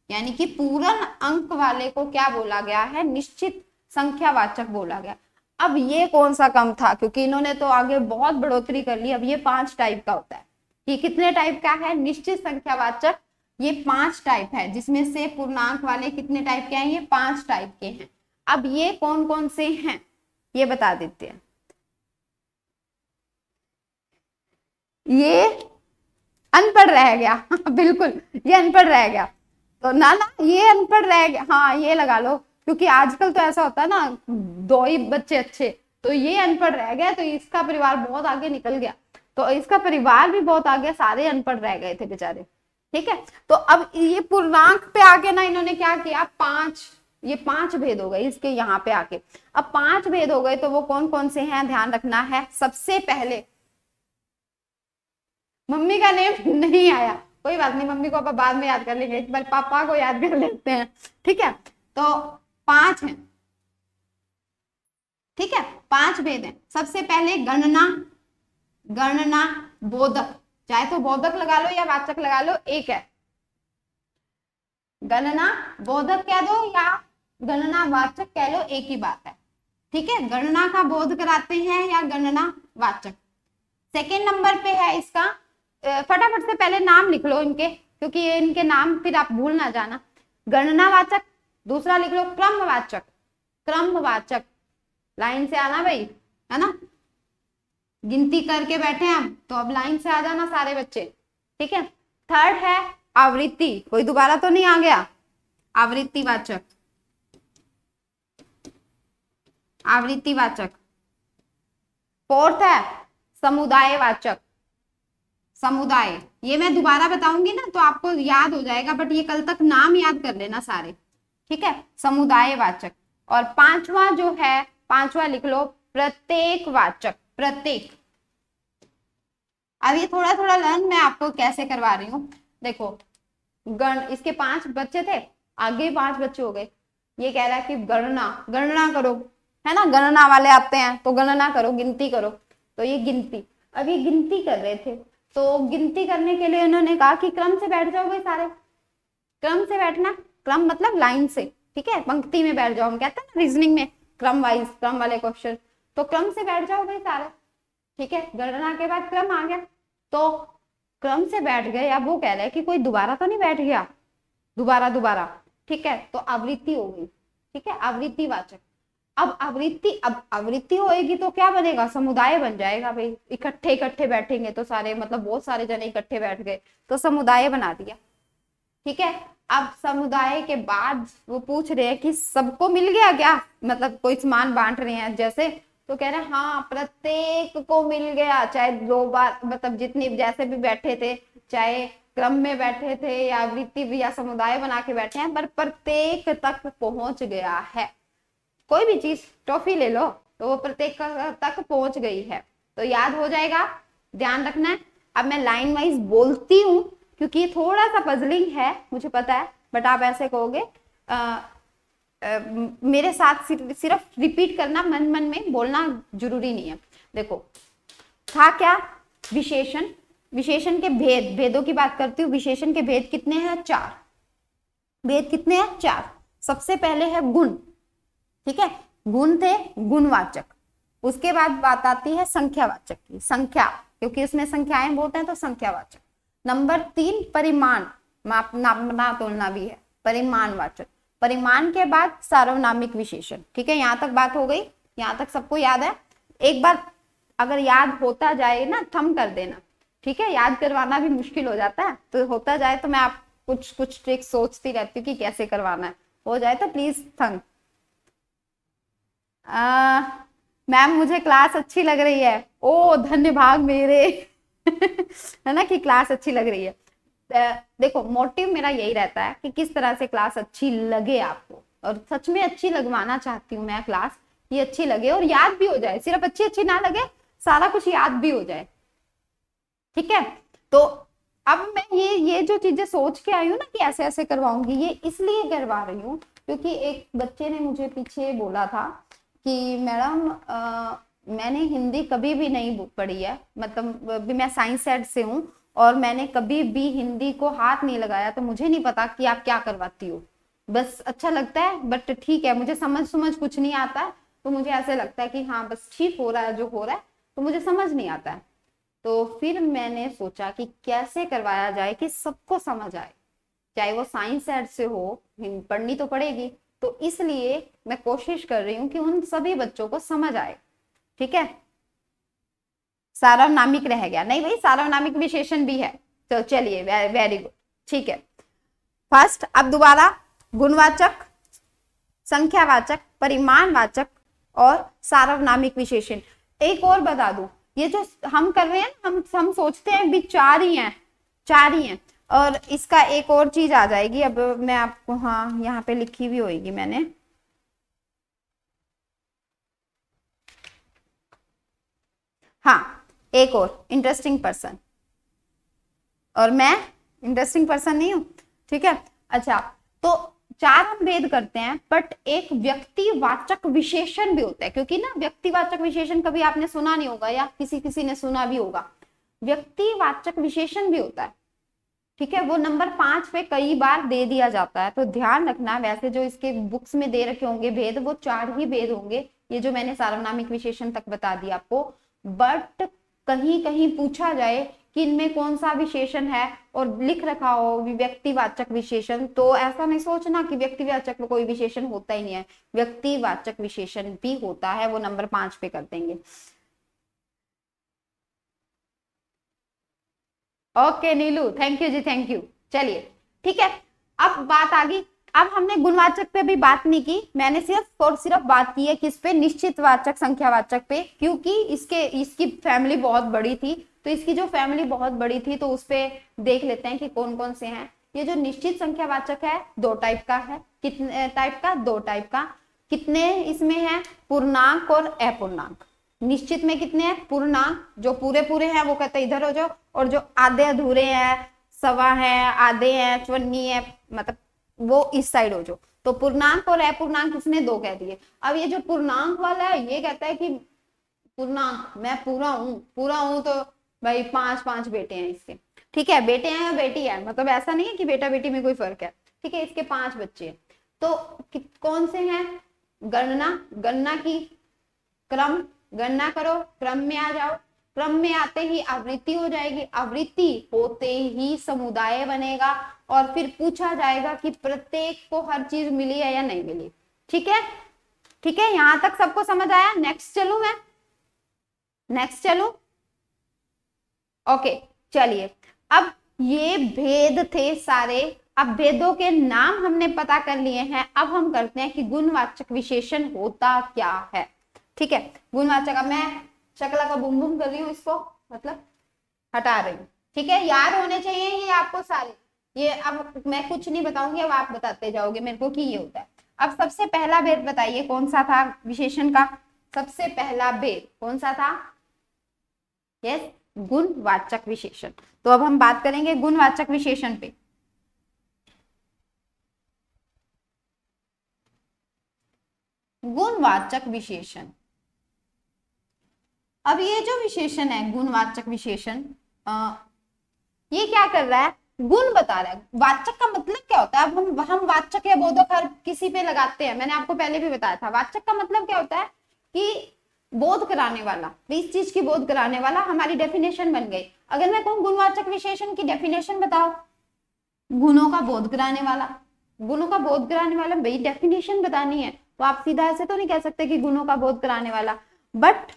यानी कि पूर्ण अंक वाले को क्या बोला गया है, निश्चित संख्यावाचक बोला गया। अब ये कौन सा कम था, क्योंकि इन्होंने तो आगे बहुत बढ़ोतरी कर ली। अब ये 5 टाइप का होता है। ये कितने टाइप का है निश्चित संख्यावाचक, ये 5 टाइप है, जिसमें से पूर्णांक वाले कितने टाइप के हैं, ये 5 टाइप के हैं। अब ये कौन कौन से हैं ये बता देते हैं। ये अनपढ़ रह गया बिल्कुल, ये अनपढ़ रह गया, तो ना ये अनपढ़ रह गया, हाँ ये लगा लो, क्योंकि आजकल तो ऐसा होता है ना, 2 ही बच्चे अच्छे, तो ये अनपढ़ रह गया, तो इसका परिवार बहुत आगे निकल गया, तो इसका परिवार भी बहुत आगे, सारे अनपढ़ रह गए थे बेचारे। ठीक है, तो अब ये पूर्णांक पे आके ना इन्होंने क्या किया, 5, ये 5 भेद हो गए इसके यहाँ पे आके। अब 5 भेद हो गए, तो वो कौन कौन से हैं ध्यान रखना है। सबसे पहले मम्मी का नेम नहीं आया, कोई बात नहीं, मम्मी को अब बाद में याद कर लेंगे, एक बार पापा को याद कर लेते हैं। ठीक है, तो 5 हैं, ठीक है, 5 भेद हैं। सबसे पहले गणना, गणना बोधक, चाहे तो बोधक लगा लो या वाचक लगा लो, एक है। गणना बोधक कह दो या गणना वाचक कह लो, एक ही बात है। ठीक है, गणना का बोध कराते हैं या गणना वाचक। सेकेंड नंबर पे है इसका, फटाफट से पहले नाम लिख लो इनके, क्योंकि ये इनके नाम फिर आप भूल ना जाना। गणनावाचक, दूसरा लिख लो क्रमवाचक। क्रमवाचक, लाइन से आना भाई, है ना, गिनती करके बैठे हैं हम, तो अब लाइन से आ जाना सारे बच्चे। ठीक है, थर्ड है आवृत्ति, कोई दोबारा तो नहीं आ गया, आवृत्तिवाचक। आवृत्तिवाचक। फोर्थ है समुदायवाचक। समुदाय, ये मैं दोबारा बताऊंगी ना तो आपको याद हो जाएगा, बट ये कल तक नाम याद कर लेना सारे। ठीक है, समुदायवाचक। और पांचवा जो है, पांचवा लिख लो प्रत्येकवाचक। प्रत्येक, अब ये थोड़ा थोड़ा लर्न मैं आपको कैसे करवा रही हूँ। देखो, गण, इसके 5 बच्चे थे, आगे 5 बच्चे हो गए। ये कह रहा है कि गणना, गणना करो, है ना, गणना वाले आते हैं तो गणना करो, गिनती करो। तो ये गिनती, अब ये गिनती कर रहे थे, तो गिनती करने के लिए उन्होंने कहा कि क्रम से बैठ जाओ भाई सारे। क्रम से बैठना, क्रम मतलब लाइन से, ठीक है, पंक्ति में बैठ जाओ, हम कहते हैं ना रीजनिंग में क्रम वाइज, क्रम वाले क्वेश्चन, तो क्रम से बैठ जाओ भाई सारे। ठीक है, गणना के बाद क्रम आ गया, तो क्रम से बैठ गए। अब वो कह रहे हैं कि कोई दोबारा तो नहीं बैठ गया, दोबारा दोबारा। ठीक है, तो आवृत्ति हो गई। ठीक है, आवृत्तिवाचक। अब आवृत्ति होएगी तो क्या बनेगा, समुदाय बन जाएगा भाई। इकट्ठे इकट्ठे बैठेंगे तो सारे, मतलब बहुत सारे जने इकट्ठे बैठ गए तो समुदाय बना दिया। ठीक है, अब समुदाय के बाद वो पूछ रहे हैं कि सबको मिल गया क्या, मतलब कोई सामान बांट रहे हैं जैसे, तो कह रहे हैं हाँ प्रत्येक को मिल गया, चाहे 2 बार, मतलब जितनी जैसे भी बैठे थे, चाहे क्रम में बैठे थे या आवृत्ति भी या समुदाय बना के बैठे हैं, पर प्रत्येक तक पहुंच गया है। कोई भी चीज, टॉफी ले लो, तो वो प्रत्येक तक पहुंच गई है, तो याद हो जाएगा, ध्यान रखना है। अब मैं लाइन वाइज बोलती हूँ क्योंकि ये थोड़ा सा पजलिंग है, मुझे पता है, बट आप ऐसे कहोगे, मेरे साथ सिर्फ रिपीट करना, मन मन में बोलना जरूरी नहीं है। देखो, था क्या, विशेषण। विशेषण के भेद, भेदों की बात करती हूँ। विशेषण के भेद कितने हैं, 4। भेद कितने हैं, 4। सबसे पहले है गुण। ठीक है, गुण थे गुणवाचक। उसके बाद बात आती है संख्यावाचक की, संख्या, क्योंकि उसमें संख्याएं बहुत हैं तो संख्यावाचक। नंबर 3 परिमाण, माप नापना तोलना भी है, परिमाणवाचक। परिमाण के बाद सार्वनामिक विशेषण। ठीक है, यहां तक बात हो गई, यहां तक सबको याद है। एक बार अगर याद होता जाए ना, थम कर देना। ठीक है, याद करवाना भी मुश्किल हो जाता है, तो होता जाए तो मैं आप कुछ ट्रिक्स सोचती रहती हूँ कि कैसे करवाना है, हो जाए तो प्लीज थम। मैम मुझे क्लास अच्छी लग रही है, ओ धन्यवाद मेरे है ना, कि क्लास अच्छी लग रही है। देखो, मोटिव मेरा यही रहता है कि किस तरह से क्लास अच्छी लगे आपको, और सच में अच्छी लगवाना चाहती हूँ मैं क्लास, ये अच्छी लगे और याद भी हो जाए, सिर्फ अच्छी अच्छी ना लगे, सारा कुछ याद भी हो जाए। ठीक है, तो अब मैं ये जो चीजें सोच के आई हूँ ना कि ऐसे ऐसे करवाऊंगी, ये इसलिए करवा रही हूँ क्योंकि एक बच्चे ने मुझे पीछे बोला था कि मैडम मैंने हिंदी कभी भी नहीं पढ़ी है, मतलब मैं साइंस साइड से हूँ और मैंने कभी भी हिंदी को हाथ नहीं लगाया, तो मुझे नहीं पता कि आप क्या करवाती हो, बस अच्छा लगता है, बट ठीक है, मुझे समझ कुछ नहीं आता है, तो मुझे ऐसे लगता है कि हाँ बस ठीक हो रहा है जो हो रहा है, तो मुझे समझ नहीं आता है। तो फिर मैंने सोचा कि कैसे करवाया जाए कि सबको समझ आए, चाहे वो साइंस साइड से हो, पढ़नी तो पड़ेगी, तो इसलिए मैं कोशिश कर रही हूँ कि उन सभी बच्चों को समझ आए। ठीक है, सार्वनामिक रह गया, नहीं भाई सार्वनामिक विशेषण भी है, तो चलिए वेरी गुड। ठीक है, फर्स्ट, अब दोबारा गुणवाचक, संख्यावाचक, परिमाणवाचक और सार्वनामिक विशेषण। एक और बता दूं, ये जो हम कर रहे हैं, हम सोचते हैं भी 4 ही हैं, 4 ही हैं, और इसका एक और चीज आ जाएगी, अब मैं आपको, हाँ यहाँ पे लिखी हुई होगी मैंने, हाँ एक और इंटरेस्टिंग पर्सन, और मैं इंटरेस्टिंग पर्सन नहीं हूं। ठीक है, अच्छा, तो 4 हम भेद करते हैं, बट एक व्यक्तिवाचक विशेषण भी होता है, क्योंकि ना व्यक्तिवाचक विशेषण कभी आपने सुना नहीं होगा या किसी ने सुना भी होगा। व्यक्तिवाचक विशेषण भी होता है, ठीक है, वो नंबर 5 पे कई बार दे दिया जाता है। तो ध्यान रखना, वैसे जो इसके बुक्स में दे रखे होंगे भेद वो 4 ही भेद होंगे, ये जो मैंने सार्वनामिक विशेषण तक बता दिया आपको। बट कहीं कहीं पूछा जाए कि इनमें कौन सा विशेषण है और लिख रखा हो व्यक्तिवाचक विशेषण, तो ऐसा नहीं सोचना कि व्यक्तिवाचक में कोई विशेषण होता ही नहीं है, व्यक्तिवाचक विशेषण भी होता है, वो नंबर 5 पे कर देंगे। Okay Neelu, thank you ji, thank you. चलिए ठीक है, अब बात आ गई, अब हमने गुणवाचक पे भी बात नहीं की, मैंने सिर्फ और सिर्फ बात की है किस पे, निश्चितवाचक संख्यावाचक पे, क्योंकि इसकी फैमिली बहुत बड़ी थी, तो इसकी जो फैमिली बहुत बड़ी थी तो उस पे देख लेते हैं कि कौन कौन से हैं। ये जो निश्चित संख्यावाचक है 2 टाइप का है, कितने टाइप का, 2 टाइप का। कितने इसमें है, पूर्णांक और अपूर्णांक। निश्चित में कितने हैं, पूर्णांक, जो पूरे पूरे हैं वो कहते हैं इधर हो जाओ, और जो आधे अधूरे हैं, सवा है, आधे हैं, चवन्नी है, मतलब वो इस साइड हो जाओ। तो पूर्णांक और अपूर्णांक इसने 2 कह दिए। अब ये जो पूर्णांक वाला है ये कहता है कि पूर्णांक मैं पूरा हूं, तो भाई 5 बेटे हैं इसके, ठीक है, बेटे हैं या बेटी है, मतलब ऐसा नहीं है कि बेटा बेटी में कोई फर्क है, ठीक है, इसके 5 बच्चे हैं। तो कौन से हैं, गणना की, क्रम, गणना करो, क्रम में आ जाओ, क्रम में आते ही आवृत्ति हो जाएगी, आवृत्ति होते ही समुदाय बनेगा, और फिर पूछा जाएगा कि प्रत्येक को हर चीज मिली है या नहीं मिली। ठीक है, ठीक है, यहां तक सबको समझ आया। नेक्स्ट चलूं मैं, नेक्स्ट चलूं, ओके चलिए। अब ये भेद थे सारे, अब भेदों के नाम हमने पता कर लिए हैं, अब हम करते हैं कि गुणवाचक विशेषण होता क्या है। ठीक है, गुणवाचक, अब मैं शकला का बुम बुम कर रही हूँ, इसको मतलब हटा रही हूँ, ठीक है, याद होने चाहिए ये आपको सारे, ये अब मैं कुछ नहीं बताऊंगी, अब आप बताते जाओगे मेरे को कि ये होता है। अब सबसे पहला भेद बताइए कौन सा था विशेषण का, सबसे पहला भेद कौन सा था, यस, गुणवाचक विशेषण। तो अब हम बात करेंगे गुणवाचक विशेषण पे। गुणवाचक विशेषण, अब ये जो विशेषण है गुणवाचक विशेषण, ये क्या कर रहा है, गुण बता रहा है। वाचक का मतलब क्या होता है, अब हम वाचक या बोधक हर किसी पे लगाते हैं, मैंने आपको पहले भी बताया था। वाचक का मतलब क्या होता है कि बोध कराने वाला, इस चीज की बोध कराने वाला, हमारी डेफिनेशन बन गई। अगर मैं कहूँ गुणवाचक विशेषण की डेफिनेशन बताओ, गुणों का बोध कराने वाला, गुणों का बोध कराने वाला, भाई डेफिनेशन बतानी है, तो आप सीधा ऐसे तो नहीं कह सकते कि गुणों का बोध कराने वाला, बट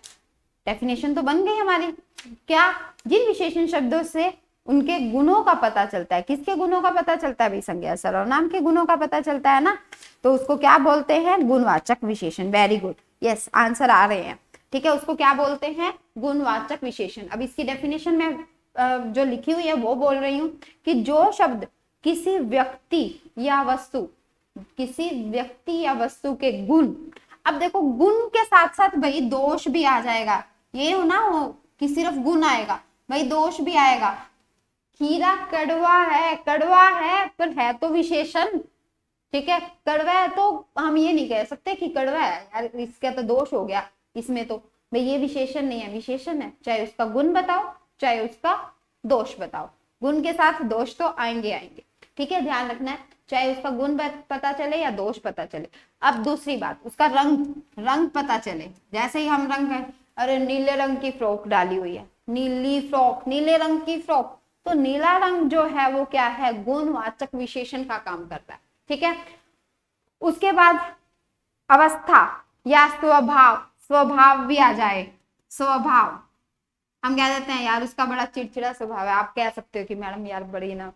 डेफिनेशन तो बन गई हमारी। क्या, जिन विशेषण शब्दों से उनके गुणों का पता चलता है, किसके गुणों का पता चलता है भाई, संज्ञा सर्वनाम के गुणों का पता चलता है ना, तो उसको क्या बोलते हैं, गुणवाचक विशेषण। वेरी गुड, यस, आंसर आ रहे हैं, ठीक है, उसको क्या बोलते हैं, गुणवाचक विशेषण। अब इसकी डेफिनेशन में जो लिखी हुई है वो बोल रही हूँ कि जो शब्द किसी व्यक्ति या वस्तु, किसी व्यक्ति या वस्तु के गुण, अब देखो गुण के साथ साथ भाई दोष भी आ जाएगा, ये हो ना हो कि सिर्फ गुण आएगा, भाई दोष भी आएगा। खीरा कड़वा है पर है तो विशेषण, ठीक है, कड़वा है तो हम ये नहीं कह सकते कि कड़वा है यार, इसका तो दोष हो गया, इसमें तो भाई ये विशेषण नहीं है, विशेषण है, चाहे उसका गुण बताओ चाहे उसका दोष बताओ, गुण के साथ दोष तो आएंगे, ठीक है, ध्यान रखना है, चाहे उसका गुण पता चले या दोष पता चले। अब दूसरी बात, उसका रंग पता चले, जैसे ही हम रंग है, अरे नीले रंग की फ्रॉक डाली हुई है, नीली फ्रॉक, नीले रंग की फ्रॉक, तो नीला रंग जो है वो क्या है, गुणवाचक विशेषण का काम करता है, ठीक है। उसके बाद अवस्था या स्वभाव भी आ जाए, स्वभाव, हम कह देते हैं यार उसका बड़ा चिड़चिड़ा स्वभाव है, आप कह सकते हो कि मैडम यार बड़ी ना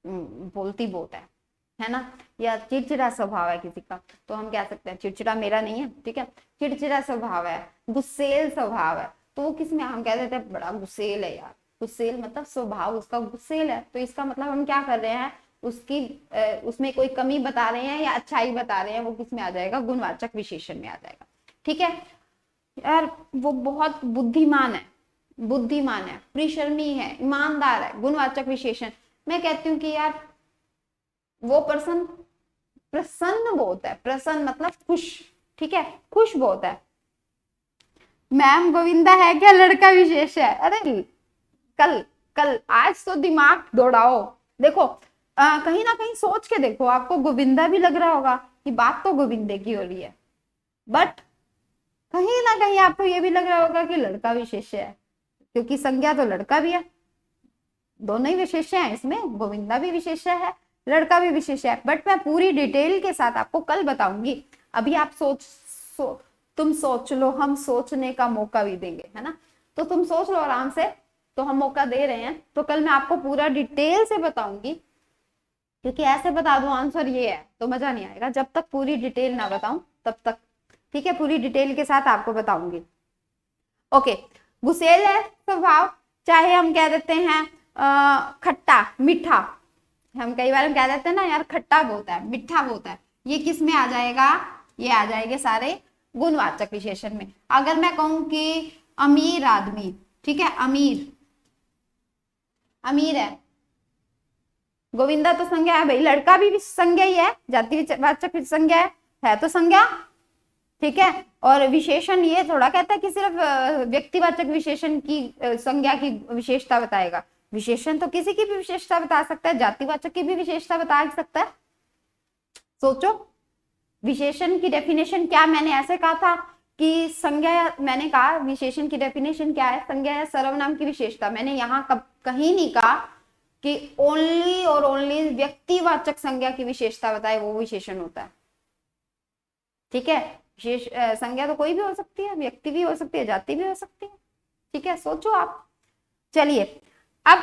बोलती बहुत है ना, या चिड़चिड़ा स्वभाव है किसी का, तो हम कह सकते हैं चिड़चिड़ा मेरा नहीं है, ठीक है, चिड़चिड़ा स्वभाव है, गुस्सेल स्वभाव है, तो वो किसमें, हम कह देते हैं बड़ा गुस्सेल है यार, गुस्सेल मतलब स्वभाव उसका गुस्सेल है, तो इसका मतलब हम क्या कर रहे हैं, उसकी उसमें कोई कमी बता रहे हैं या अच्छाई बता रहे हैं, वो किस में आ जाएगा, गुणवाचक विशेषण में आ जाएगा, ठीक है। यार वो बहुत बुद्धिमान है, परिश्रमी है, ईमानदार है, गुणवाचक विशेषण। मैं कहती हूँ कि यार वो पर्सन प्रसन्न बहुत है, प्रसन्न मतलब खुश, ठीक है, खुश बहुत है। मैम गोविंदा है क्या लड़का विशेष है, अरे कल कल, आज तो दिमाग दौड़ाओ। देखो कहीं ना कहीं सोच के देखो, आपको गोविंदा भी लग रहा होगा कि बात तो गोविंदे की हो रही है, बट कहीं ना कहीं आपको ये भी लग रहा होगा कि लड़का विशेष्य है, क्योंकि संज्ञा तो लड़का भी है, दोनों ही विशेष्य हैं इसमें, गोविंदा भी विशेष्य है, लड़का भी विशेष्य है। बट मैं पूरी डिटेल के साथ आपको कल बताऊंगी। अभी आप तुम सोच लो, हम सोचने का मौका भी देंगे, है ना, तो तुम सोच लो आराम से, तो हम मौका दे रहे हैं, तो कल मैं आपको पूरा डिटेल से बताऊंगी, क्योंकि ऐसे बता दूं आंसर ये है तो मजा नहीं आएगा, जब तक पूरी डिटेल ना बताऊं तब तक। ठीक है, पूरी डिटेल के साथ आपको बताऊंगी। ओके, गुसेल है स्वभाव, चाहे हम कह देते हैं खट्टा मीठा, हम कई बार हम कह देते हैं ना यार खट्टा बहुत है, मीठा बहुत है, ये किस में आ जाएगा, ये आ जाएंगे सारे गुणवाचक विशेषण में। अगर मैं कहूं कि अमीर आदमी, ठीक है, अमीर, अमीर है, गोविंदा तो संज्ञा है भाई, लड़का भी संज्ञा ही है, जातिवाचक संज्ञा है तो संज्ञा, ठीक है। और विशेषण ये थोड़ा कहता है कि सिर्फ व्यक्तिवाचक विशेषण की संज्ञा की विशेषता बताएगा, विशेषण तो किसी की भी विशेषता बता सकता है, जातिवाचक की भी विशेषता बता सकता है। सोचो, विशेषण की डेफिनेशन क्या, मैंने ऐसे कहा था कि संज्ञा, मैंने कहा विशेषण की डेफिनेशन क्या है, संज्ञा या सर्वनाम की विशेषता। मैंने यहाँ कहीं नहीं कहा कि ओनली और ओनली व्यक्तिवाचक संज्ञा की विशेषता बताए वो विशेषण होता है, ठीक है। विशेष संज्ञा तो कोई भी हो सकती है, व्यक्ति भी हो सकती है, जाति भी हो सकती है, ठीक है, सोचो आप। चलिए, अब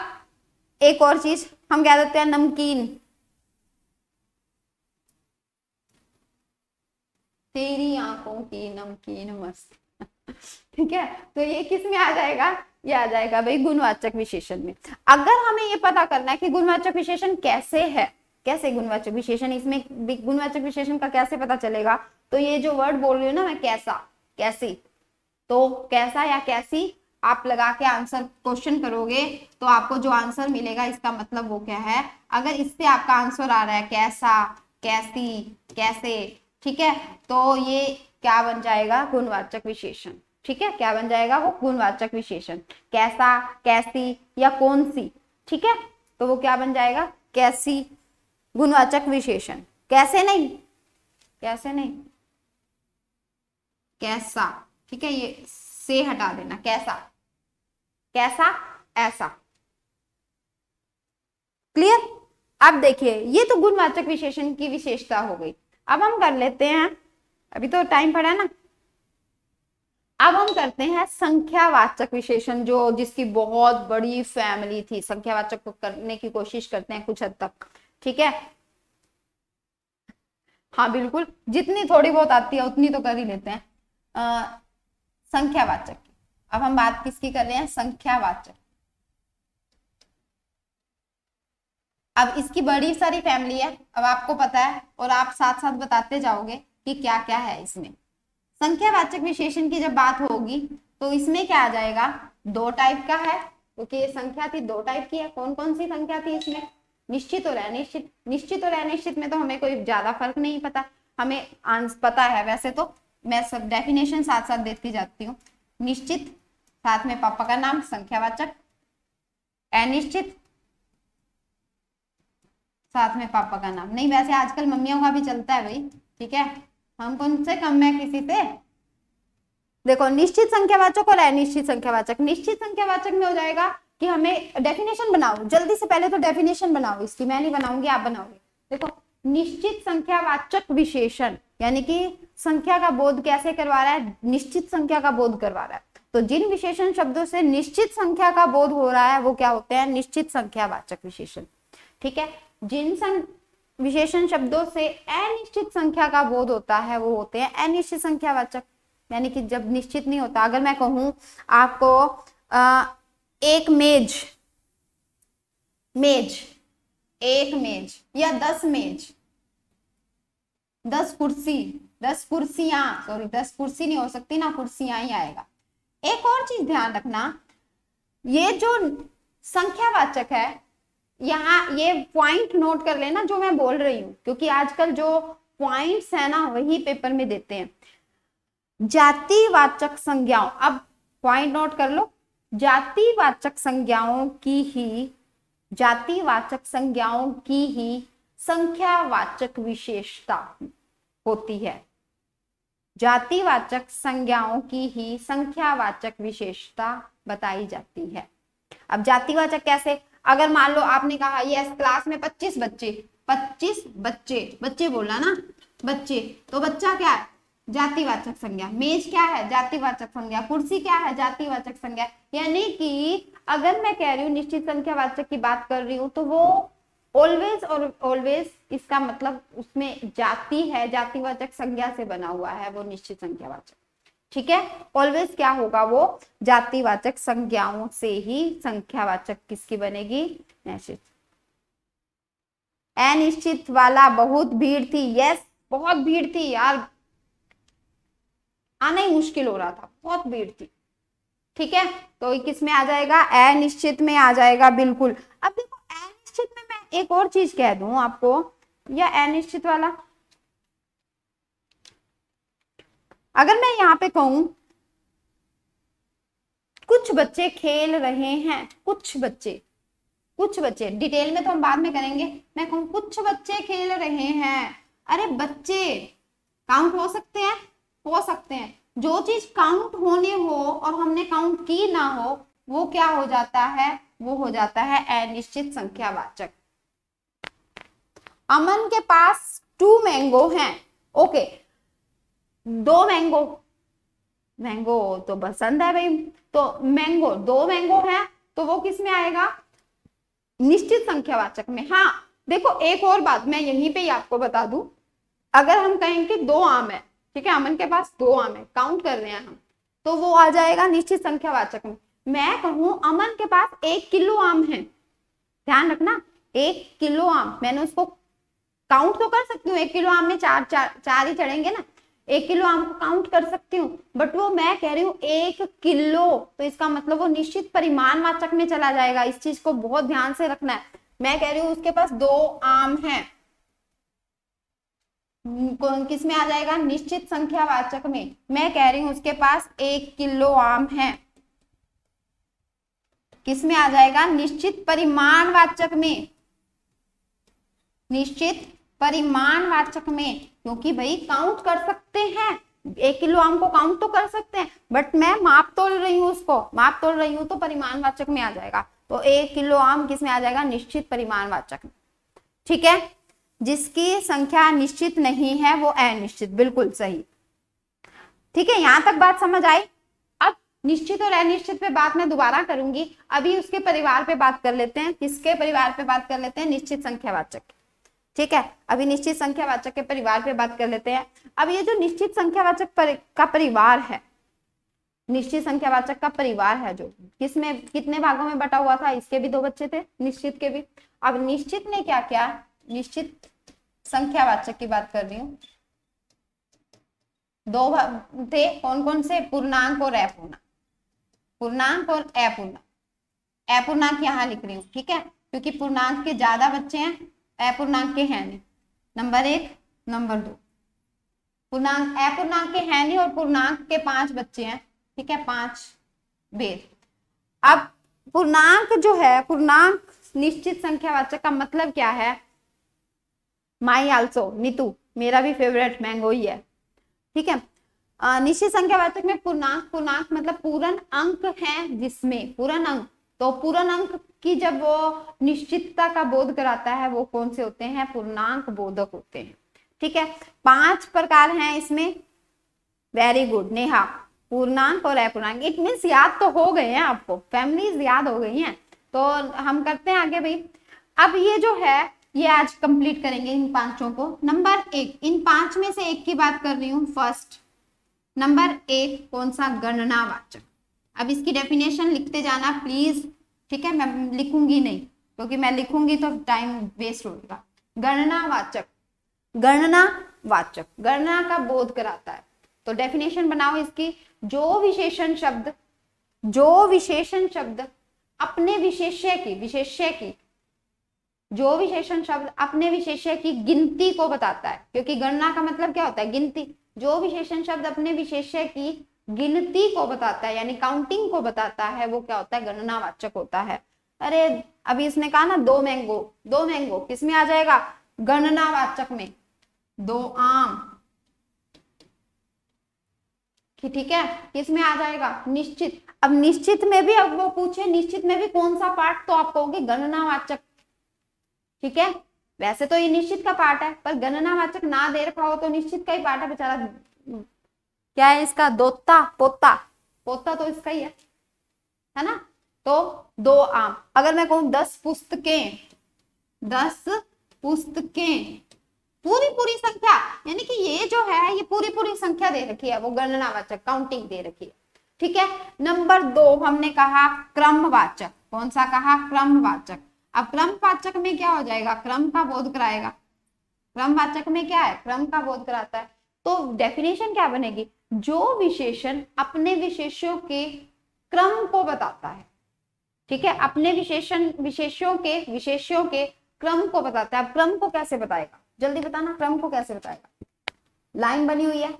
एक और चीज हम कह देते हैं नमकीन, तेरी आंखों की नमकीन मस्त ठीक है, तो ये किस में आ जाएगा, ये आ जाएगा भाई गुणवाचक विशेषण में। अगर हमें ये पता करना है कि गुणवाचक विशेषण कैसे है, कैसे गुणवाचक विशेषण, इसमें गुणवाचक विशेषण का कैसे पता चलेगा, तो ये जो वर्ड बोल रही हूँ ना मैं, कैसा, कैसी, तो कैसा या कैसी आप लगा के आंसर क्वेश्चन करोगे तो आपको जो आंसर मिलेगा इसका मतलब वो क्या है। अगर इससे आपका आंसर आ रहा है कैसा, कैसी, कैसे, ठीक है, तो ये क्या बन जाएगा, गुणवाचक विशेषण, ठीक है, क्या बन जाएगा वो गुणवाचक विशेषण, कैसा, कैसी या कौन सी, ठीक है, तो वो क्या बन जाएगा, कैसी, गुणवाचक विशेषण। कैसे नहीं, कैसे नहीं, कैसा, ठीक है, ये से हटा देना, कैसा, कैसा, ऐसा, क्लियर। अब देखिए, ये तो गुणवाचक विशेषण की विशेषता हो गई। अब हम कर लेते हैं, अभी तो टाइम पड़ा ना, अब हम करते हैं संख्यावाचक विशेषण, जो जिसकी बहुत बड़ी फैमिली थी, संख्यावाचक को करने की कोशिश करते हैं कुछ हद तक, ठीक है। हाँ बिल्कुल, जितनी थोड़ी बहुत आती है उतनी तो कर ही लेते हैं। संख्यावाचक, अब हम बात किसकी कर रहे हैं, संख्यावाचक। अब इसकी बड़ी सारी फैमिली है, अब आपको पता है और आप साथ साथ बताते जाओगे कि क्या क्या है इसमें। संख्यावाचक विशेषण की जब बात होगी तो इसमें क्या आ जाएगा, दो टाइप का है, क्योंकि ये संख्या थी दो टाइप की है। कौन कौन सी संख्या थी इसमें, निश्चित और अनिश्चित। निश्चित और अनिश्चित में तो हमें कोई ज्यादा फर्क नहीं पता, हमें पता है वैसे तो, मैं सब डेफिनेशन साथ साथ देती जाती हूँ। निश्चित, साथ में पापा का नाम, संख्यावाचक। अनिश्चित, साथ में पापा का नाम। नहीं, वैसे आजकल मम्मियों का भी चलता है भाई, ठीक है, हम कौन से कम है किसी से। देखो, निश्चित संख्यावाचक और अनिश्चित संख्यावाचक। निश्चित संख्यावाचक में हो जाएगा कि हमें डेफिनेशन बनाओ, जल्दी से पहले तो डेफिनेशन बनाओ इसकी, मैं नहीं बनाऊंगी आप बनाओगे। देखो, निश्चित संख्यावाचक विशेषण यानी कि संख्या का बोध कैसे करवा रहा है, निश्चित संख्या का बोध करवा रहा है। तो जिन विशेषण शब्दों से निश्चित संख्या का बोध हो रहा है वो क्या होते हैं, निश्चित संख्यावाचक विशेषण, ठीक है। जिन विशेषण शब्दों से अनिश्चित संख्या का बोध होता है वो होते हैं अनिश्चित संख्यावाचक, यानी कि जब निश्चित नहीं होता। अगर मैं कहूं आपको एक मेज, एक मेज या 10 मेज, 10 कुर्सी, 10 कुर्सियां, सॉरी 10 कुर्सी नहीं हो सकती ना, कुर्सियां ही आएगा। एक और चीज ध्यान रखना, ये जो संख्यावाचक है, यहाँ ये पॉइंट नोट कर लेना जो मैं बोल रही हूँ, क्योंकि आजकल जो पॉइंट्स है ना वही पेपर में देते हैं। जातिवाचक संज्ञाओं, अब पॉइंट नोट कर लो, जातिवाचक संज्ञाओं की ही जातिवाचक संज्ञाओं की ही संख्यावाचक विशेषता होती है। जातिवाचक संज्ञाओं की ही संख्यावाचक विशेषता बताई जाती है। अब जातिवाचक कैसे, अगर मान लो आपने कहा यस क्लास में 25 बच्चे, 25 बच्चे, बच्चे बोला ना, बच्चे, तो बच्चा क्या है, जातिवाचक संज्ञा। मेज क्या है, जातिवाचक संज्ञा। कुर्सी क्या है, जातिवाचक संज्ञा। यानी कि अगर मैं कह रही हूँ निश्चित संख्यावाचक की बात कर रही हूँ तो वो ऑलवेज और ऑलवेज, इसका मतलब उसमें जाति है, जातिवाचक संज्ञा से बना हुआ है वो निश्चित संख्यावाचक। ठीक है, ऑलवेज क्या होगा, वो जातिवाचक संज्ञाओं से ही संख्यावाचक किसकी बनेगी, निश्चित। अनिश्चित वाला बहुत भीड़ थी, यस बहुत भीड़ थी यार, आना ही मुश्किल हो रहा था, बहुत भीड़ थी। ठीक है, तो किस में आ जाएगा, अनिश्चित में आ जाएगा, बिल्कुल। अब देखो अनिश्चित में मैं एक और चीज कह दूं आपको, या अनिश्चित वाला, अगर मैं यहाँ पे कहूं कुछ बच्चे खेल रहे हैं, कुछ बच्चे, कुछ बच्चे, डिटेल में तो हम बाद में करेंगे, मैं कहूं कुछ बच्चे खेल रहे हैं। अरे बच्चे काउंट हो सकते हैं, हो सकते हैं। जो चीज काउंट होने हो और हमने काउंट की ना हो वो क्या हो जाता है, वो हो जाता है अनिश्चित संख्यावाचक। अमन के पास 2 मैंगो हैं, ओके, 2 मैंगो, मैंगो तो पसंद है भाई, तो मैंगो, 2 मैंगो है, तो वो किस में आएगा, निश्चित संख्यावाचक में। हाँ देखो एक और बात मैं यहीं पे ही आपको बता दूं, अगर हम कहें कि 2 आम है, ठीक है, अमन के पास 2 आम है, काउंट कर रहे हैं हम, तो वो आ जाएगा निश्चित संख्यावाचक में। मैं कहूं अमन के पास 1 किलो आम है, ध्यान रखना 1 किलो आम, मैंने उसको काउंट तो कर सकती हूँ, 1 किलो आम में चार ही चढ़ेंगे ना, 1 किलो आम को काउंट कर सकती हूँ, बट वो मैं कह रही हूँ 1 किलो, तो इसका मतलब वो निश्चित परिमाणवाचक में चला जाएगा। इस चीज को बहुत ध्यान से रखना है। मैं कह रही हूँ उसके पास 2 आम है, किस में आ जाएगा, निश्चित संख्यावाचक में। मैं कह रही हूं उसके पास 1 किलो आम है, किस में आ जाएगा, निश्चित परिमाणवाचक में, निश्चित परिमाणवाचक में, क्योंकि भाई काउंट कर सकते हैं, 1 किलो आम को काउंट तो कर सकते हैं, बट मैं माप तोल रही हूँ, उसको माप तोल रही हूँ, तो परिमाणवाचक में आ जाएगा। तो 1 किलो आम किस में आ जाएगा, निश्चित परिमाणवाचक में। ठीक है, जिसकी संख्या निश्चित नहीं है वो अनिश्चित, बिल्कुल सही। ठीक है, यहां तक बात समझ आई। अब निश्चित और अनिश्चित पे बात मैं दोबारा करूंगी, अभी उसके परिवार पे बात कर लेते हैं। किसके परिवार पे बात कर लेते हैं, निश्चित संख्यावाचक। ठीक है, अभी निश्चित संख्यावाचक के परिवार पे बात कर लेते हैं। अब ये जो निश्चित संख्यावाचक का परिवार है, निश्चित संख्यावाचक का परिवार है जो किसमें, कितने भागों में बटा हुआ था, इसके भी 2 बच्चे थे, निश्चित के भी। अब निश्चित ने क्या किया, निश्चित संख्यावाचक की बात कर रही हूं, 2 थे, कौन कौन से, पूर्णांक और अपूर्णांक, पूर्णांक और अपूर्णांक। अपूर्णांक यहां लिख रही हूँ, ठीक है, क्योंकि पूर्णांक के ज्यादा बच्चे हैं, अपूर्णांक के हैं नहीं, नंबर 1, नंबर 2। पूर्णांक अपूर्णांक के हैं नहीं और पूर्णांक के 5 बच्चे हैं, ठीक है, 5 बेर। अब पूर्णांक जो है, पूर्णांक निश्चित संख्यावाचक का मतलब क्या है, माई आल्सो, नीतू मेरा भी फेवरेट मैंगो ही है। ठीक है, निश्चित संख्यावाचक में पूर्णांक, पूर्णांक मतलब पूर्ण अंक है, जिसमें पूर्ण अंक, तो पूर्ण अंक की जब वो निश्चितता का बोध कराता है वो कौन से होते हैं, पूर्णांक बोधक होते हैं। ठीक है, 5 प्रकार हैं इसमें, वेरी गुड नेहा, पूर्णांक और अपूर्णांक। इट मीन्स याद तो हो गए हैं आपको, फैमिलीज याद हो गई हैं, तो हम करते हैं आगे भाई। अब ये जो है ये आज कंप्लीट करेंगे इन 5 को। नंबर 1, इन 5 में से एक की बात कर रही हूँ, फर्स्ट नंबर 1 कौन सा, गणनावाचक। अब इसकी डेफिनेशन लिखते जाना प्लीज, ठीक है, मैं लिखूंगी नहीं क्योंकि मैं लिखूंगी तो टाइम वेस्ट होगा। गणनावाचक, गणनावाचक गणना का बोध कराता है, तो डेफिनेशन बनाओ इसकी, जो विशेषण शब्द, जो विशेषण शब्द अपने विशेष्य की, जो विशेषण शब्द अपने विशेष्य की गिनती को बताता है, क्योंकि गणना का मतलब क्या होता है, गिनती। जो विशेषण शब्द अपने विशेष्य की गिनती को बताता है, यानी काउंटिंग को बताता है, वो क्या होता है, गणनावाचक होता है। अरे अभी इसने कहा ना 2 मैंगो, 2 मैंगो किस में आ जाएगा, गणनावाचक में। 2 आम, कि ठीक है, किस में आ जाएगा, निश्चित। अब निश्चित में भी, अब वो पूछे निश्चित में भी कौन सा पार्ट, तो आप कहोगे गणनावाचक, ठीक है। वैसे तो ये निश्चित का पार्ट है, पर गणनावाचक ना दे रखा हो तो निश्चित का ही पार्ट है बेचारा। क्या है इसका, दोता पोता, पोता तो इसका ही है ना। तो 2 आम। अगर मैं कहूं 10 पुस्तकें, 10 पुस्तकें, पूरी पूरी संख्या, यानी कि ये जो है ये पूरी पूरी संख्या दे रखी है, वो गणनावाचक काउंटिंग दे रखी है, ठीक है। नंबर 2 हमने कहा क्रमवाचक। कौन सा कहा, क्रमवाचक। अब क्रमवाचक में क्या हो जाएगा, क्रम का बोध कराएगा। क्रमवाचक में क्या है, क्रम का बोध कराता है। तो डेफिनेशन क्या बनेगी, जो विशेषण अपने विशेषों के क्रम को बताता है, ठीक है, अपने विशेषों के क्रम को बताता है। अब क्रम को कैसे बताएगा, जल्दी बताना, क्रम को कैसे बताएगा। लाइन बनी हुई है,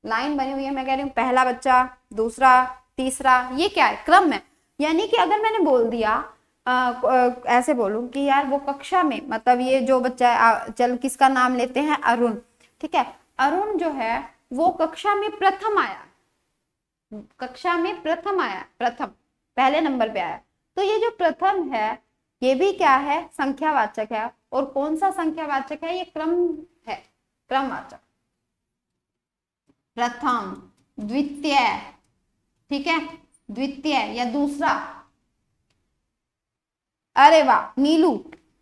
लाइन बनी हुई है, मैं कह रही हूँ पहला बच्चा, दूसरा, तीसरा, ये क्या है, क्रम है। यानी कि अगर मैंने बोल दिया ऐसे बोलूं कि यार वो कक्षा में, मतलब ये जो बच्चा है, चल किसका नाम लेते हैं, अरुण, ठीक है। अरुण जो है वो कक्षा में प्रथम आया, कक्षा में प्रथम आया, प्रथम पहले नंबर पे आया। तो ये जो प्रथम है ये भी क्या है, संख्यावाचक है। और कौन सा संख्यावाचक है, ये क्रम है, क्रमवाचक। प्रथम, द्वितीय, ठीक है, द्वितीय या दूसरा। अरे वाह नीलू,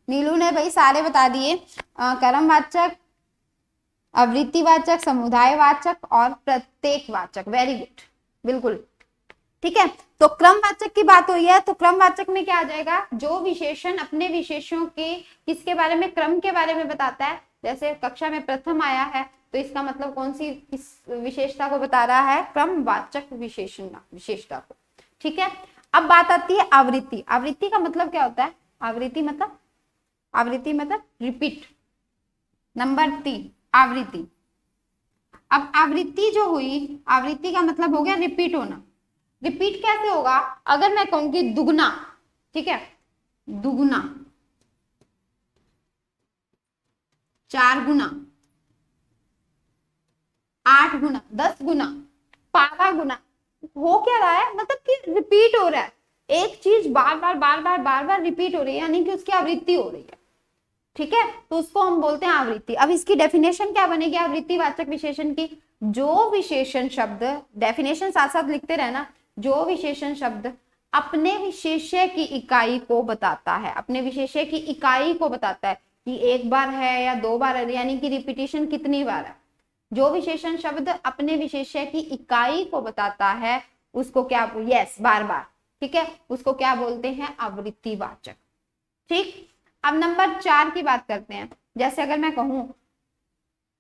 नीलू ने भाई सारे बता दिए, क्रमवाचक, आवृत्तिवाचक, समुदायवाचक और प्रत्येकवाचक, वेरी गुड, बिल्कुल ठीक है। तो क्रमवाचक की बात हुई है, तो क्रमवाचक में क्या आ जाएगा, जो विशेषण अपने विशेषों के किसके बारे में, क्रम के बारे में बताता है। जैसे कक्षा में प्रथम आया है, तो इसका मतलब कौन सी किस विशेषता को बता रहा है, क्रमवाचक विशेषण, विशेषता को, ठीक है। अब बात आती है आवृत्ति। आवृत्ति का मतलब क्या होता है, आवृत्ति मतलब रिपीट। नंबर 3 आवृत्ति। अब आवृत्ति जो हुई, आवृत्ति का मतलब हो गया रिपीट होना। रिपीट कैसे होगा, अगर मैं कहूंगी दुगना, ठीक है, दुगना, 4 गुना, 8 गुना, 10 गुना, 12 गुना, हो क्या रहा है, मतलब कि रिपीट हो रहा है, एक चीज बार बार रिपीट हो रही है, यानी कि उसकी आवृत्ति हो रही है, ठीक है। तो उसको हम बोलते हैं आवृत्ति। अब इसकी डेफिनेशन क्या बनेगी आवृत्तिवाचक विशेषण की, जो विशेषण शब्द, डेफिनेशन साथ साथ लिखते रहना, जो विशेषण शब्द अपने विशेष्य की इकाई को बताता है, अपने विशेष्य की इकाई को बताता है कि एक बार है या 2 बार है, यानी कि रिपीटिशन कितनी बार है। जो विशेषण शब्द अपने विशेष्य की इकाई को बताता है उसको क्या, यस बार बार, ठीक है, उसको क्या बोलते हैं, आवृत्तिवाचक, ठीक। अब नंबर 4 की बात करते हैं। जैसे अगर मैं कहूं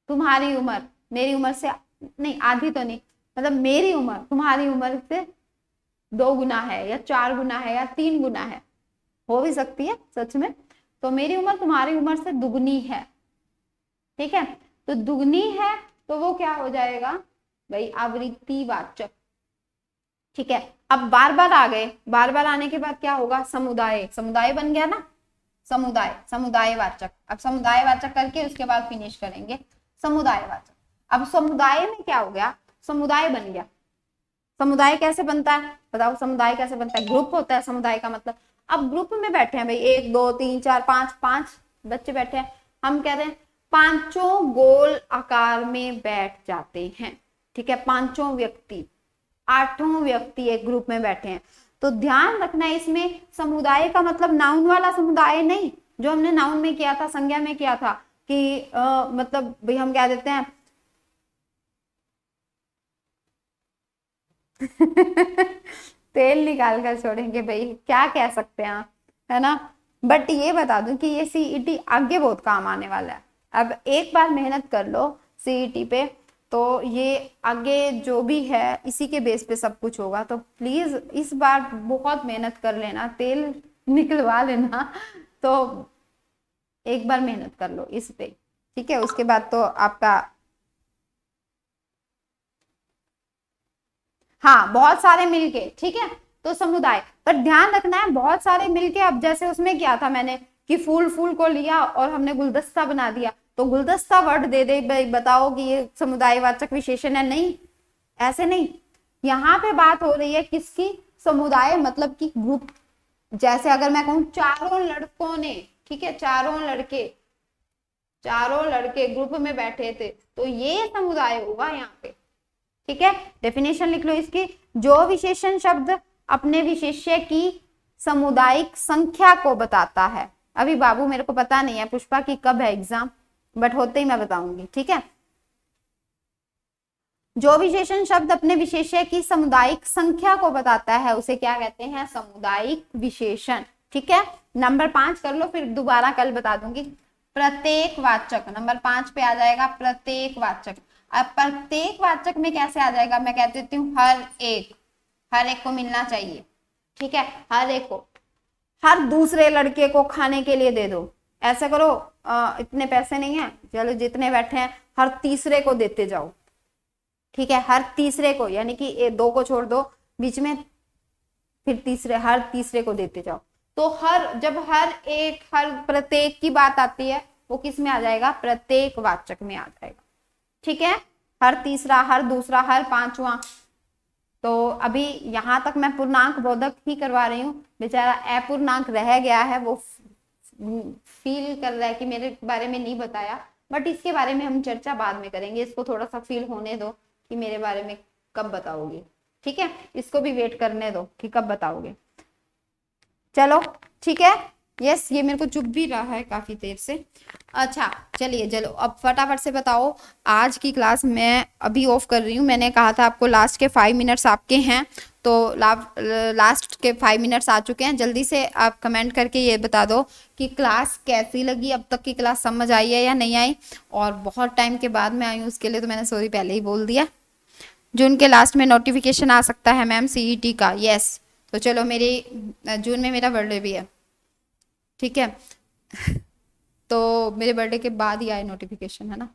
तुम्हारी उम्र मेरी उम्र से, नहीं आधी तो नहीं, मतलब मेरी उम्र तुम्हारी उम्र से 2 गुना है या 4 गुना है या 3 गुना है, हो भी सकती है सच में। तो मेरी उम्र तुम्हारी उम्र से दुगनी है, ठीक है। तो दुगनी है तो वो क्या हो जाएगा भाई, आवृत्तिवाचक, ठीक है। अब बार बार आ गए, बार बार आने के बाद क्या होगा, समुदाय, समुदाय बन गया ना, समुदाय, समुदायवाचक। अब समुदायवाचक करके उसके बाद फिनिश करेंगे समुदायवाचक। अब समुदाय में क्या हो गया, समुदाय बन गया। समुदाय कैसे बनता है बताओ, समुदाय कैसे बनता है, ग्रुप होता है समुदाय का मतलब। अब ग्रुप में बैठे हैं भाई 1 2 3 4 5, 5 बच्चे बैठे हैं, हम कह रहे हैं पांचों गोल आकार में बैठ जाते हैं, ठीक है, पांचों व्यक्ति, 8वां व्यक्ति एक ग्रुप में बैठे हैं। तो ध्यान रखना है इसमें समुदाय का मतलब नाउन वाला समुदाय नहीं, जो हमने नाउन में किया था, संज्ञा में किया था कि मतलब भाई हम क्या देते हैं तेल निकाल कर छोड़ेंगे भाई, क्या कह सकते हैं, है ना। बट ये बता दूं कि ये सीईटी आगे बहुत काम आने वाला है। अब एक बार मेहनत कर लो सीईटी पे, तो ये आगे जो भी है इसी के बेस पे सब कुछ होगा। तो प्लीज इस बार बहुत मेहनत कर लेना, तेल निकलवा लेना, तो एक बार मेहनत कर लो इस पे, ठीक है। उसके बाद तो आपका हाँ, बहुत सारे मिलके, ठीक है, तो समुदाय। पर ध्यान रखना है बहुत सारे मिलके, अब जैसे उसमें क्या था मैंने कि फूल फूल को लिया और हमने गुलदस्ता बना दिया, तो गुलदस्ता वर्ड दे दे बताओ कि ये समुदायवाचक विशेषण है, नहीं, ऐसे नहीं। यहाँ पे बात हो रही है किसकी, समुदाय मतलब कि ग्रुप। जैसे अगर मैं कहूँ चारों लड़कों ने, ठीक है, चारों लड़के ग्रुप में बैठे थे, तो ये समुदाय होगा यहाँ पे, ठीक है। डेफिनेशन लिख लो इसकी, जो विशेषण शब्द अपने विशेष्य की सामुदायिक संख्या को बताता है। अभी बाबू मेरे को पता नहीं है पुष्पा की कब है एग्जाम, बट होते ही मैं बताऊंगी, ठीक है। जो विशेषण शब्द अपने विशेष्य की सामुदायिक संख्या को बताता है उसे क्या कहते हैं, सामुदायिक विशेषण, ठीक है। नंबर 5 कर लो, फिर दोबारा कल बता दूंगी। प्रत्येक वाचक, नंबर 5 पे आ जाएगा प्रत्येक वाचक। अब प्रत्येक वाचक में कैसे आ जाएगा, मैं कह देती हूँ हर एक को मिलना चाहिए, ठीक है, हर एक को, हर दूसरे लड़के को खाने के लिए दे दो, ऐसा करो, इतने पैसे नहीं है, चलो जितने बैठे हैं हर तीसरे को देते जाओ, ठीक है, हर तीसरे को, यानी कि 2 को छोड़ दो बीच में, फिर हर तीसरे को देते जाओ। तो जब हर प्रत्येक की बात आती है वो किस में आ जाएगा, प्रत्येक वाचक में आ जाएगा, ठीक है। हर तीसरा, हर दूसरा, हर पांचवा। तो अभी यहां तक मैं पूर्णांक बोधक ही करवा रही हूँ, बेचारा अपूर्णांक रह गया है, वो फील कर रहा है कि मेरे बारे में नहीं बताया, बट इसके बारे में हम चर्चा बाद में करेंगे, इसको थोड़ा सा फील होने दो कि मेरे बारे में कब बताओगे, ठीक है, इसको भी वेट करने दो कि कब बताओगे। चलो ठीक है, यस, ये मेरे को चुप भी रहा है काफी देर से। अच्छा चलिए, चलो अब फटाफट से बताओ, आज की क्लास मैं अभी ऑफ कर रही हूँ, मैंने कहा था आपको लास्ट के 5 मिनट्स आपके हैं, तो लास्ट के 5 मिनट्स आ चुके हैं। जल्दी से आप कमेंट करके ये बता दो कि क्लास कैसी लगी, अब तक की क्लास समझ आई है या नहीं आई। और बहुत टाइम के बाद मैं आई हूँ, उसके लिए तो मैंने सॉरी पहले ही बोल दिया। जून के लास्ट में नोटिफिकेशन आ सकता है मैम सीईटी का, यस। तो चलो, जून में मेरा बर्थडे भी है, ठीक है, तो मेरे बर्थडे के बाद ही आए नोटिफिकेशन, है ना।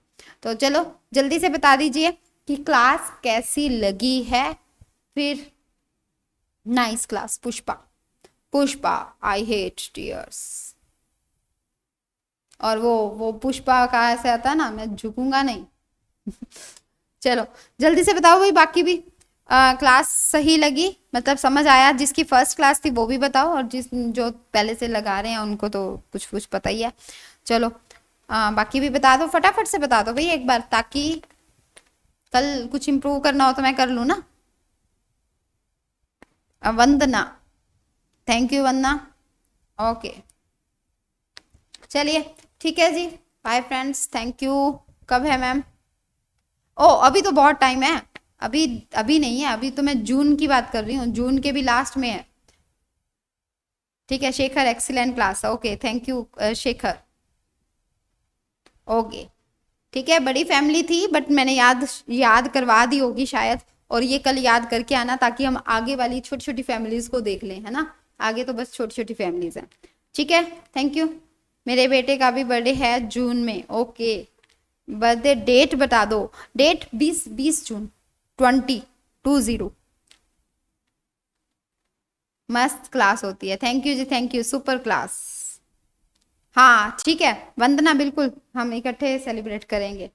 तो चलो जल्दी से बता दीजिए कि क्लास कैसी लगी है। फिर nice class, Pushpa I hate tears. और वो पुष्पा का ऐसे आता है ना, मैं झुकूंगा नहीं। चलो जल्दी से बताओ भाई, बाकी भी क्लास सही लगी, मतलब समझ आया, जिसकी फर्स्ट क्लास थी वो भी बताओ, और जो पहले से लगा रहे हैं उनको तो कुछ पता ही है। चलो बाकी भी बता दो, फटाफट से बता दो भाई एक बार, ताकि कल कुछ इम्प्रूव करना हो तो मैं कर लूँ ना। वंदना, थैंक यू वंदना, ओके, चलिए ठीक है जी, बाय फ्रेंड्स, थैंक यू। कब है मैम? ओ अभी तो बहुत टाइम है, अभी नहीं है, अभी तो मैं जून की बात कर रही हूँ, जून के भी लास्ट में है, ठीक है। Shekhar excellent class, okay, thank you Shekhar, okay, ठीक है। बड़ी फैमिली थी बट मैंने याद करवा दी होगी शायद, और ये कल याद करके आना, ताकि हम आगे वाली छोटी छोटी फैमिलीज को देख लें, है ना। आगे तो बस छोटी छोटी फैमिलीज हैं, ठीक है, थैंक यू। मेरे बेटे का भी बर्थडे है जून में, ओके, बर्थडे डेट बता दो, डेट 20 जून 2020। मस्त क्लास होती है, thank you ji, thank you, super class. हाँ ठीक है वंदना, बिल्कुल हम इकट्ठे सेलिब्रेट करेंगे,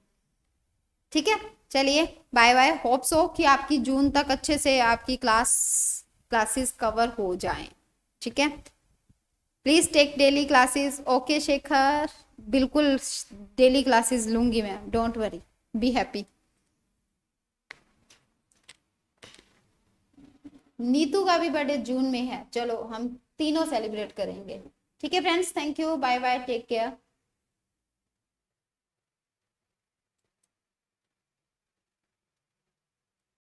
ठीक है। चलिए बाय बाय, होप सो कि आपकी जून तक अच्छे से आपकी क्लासेस कवर हो जाएं, ठीक है। Please take daily classes, okay Shekhar, बिल्कुल डेली क्लासेस लूंगी मैं, don't worry, be happy. Neetu का भी बर्थडे जून में है, चलो हम तीनों सेलिब्रेट करेंगे, ठीक है friends, thank you, bye bye, take care.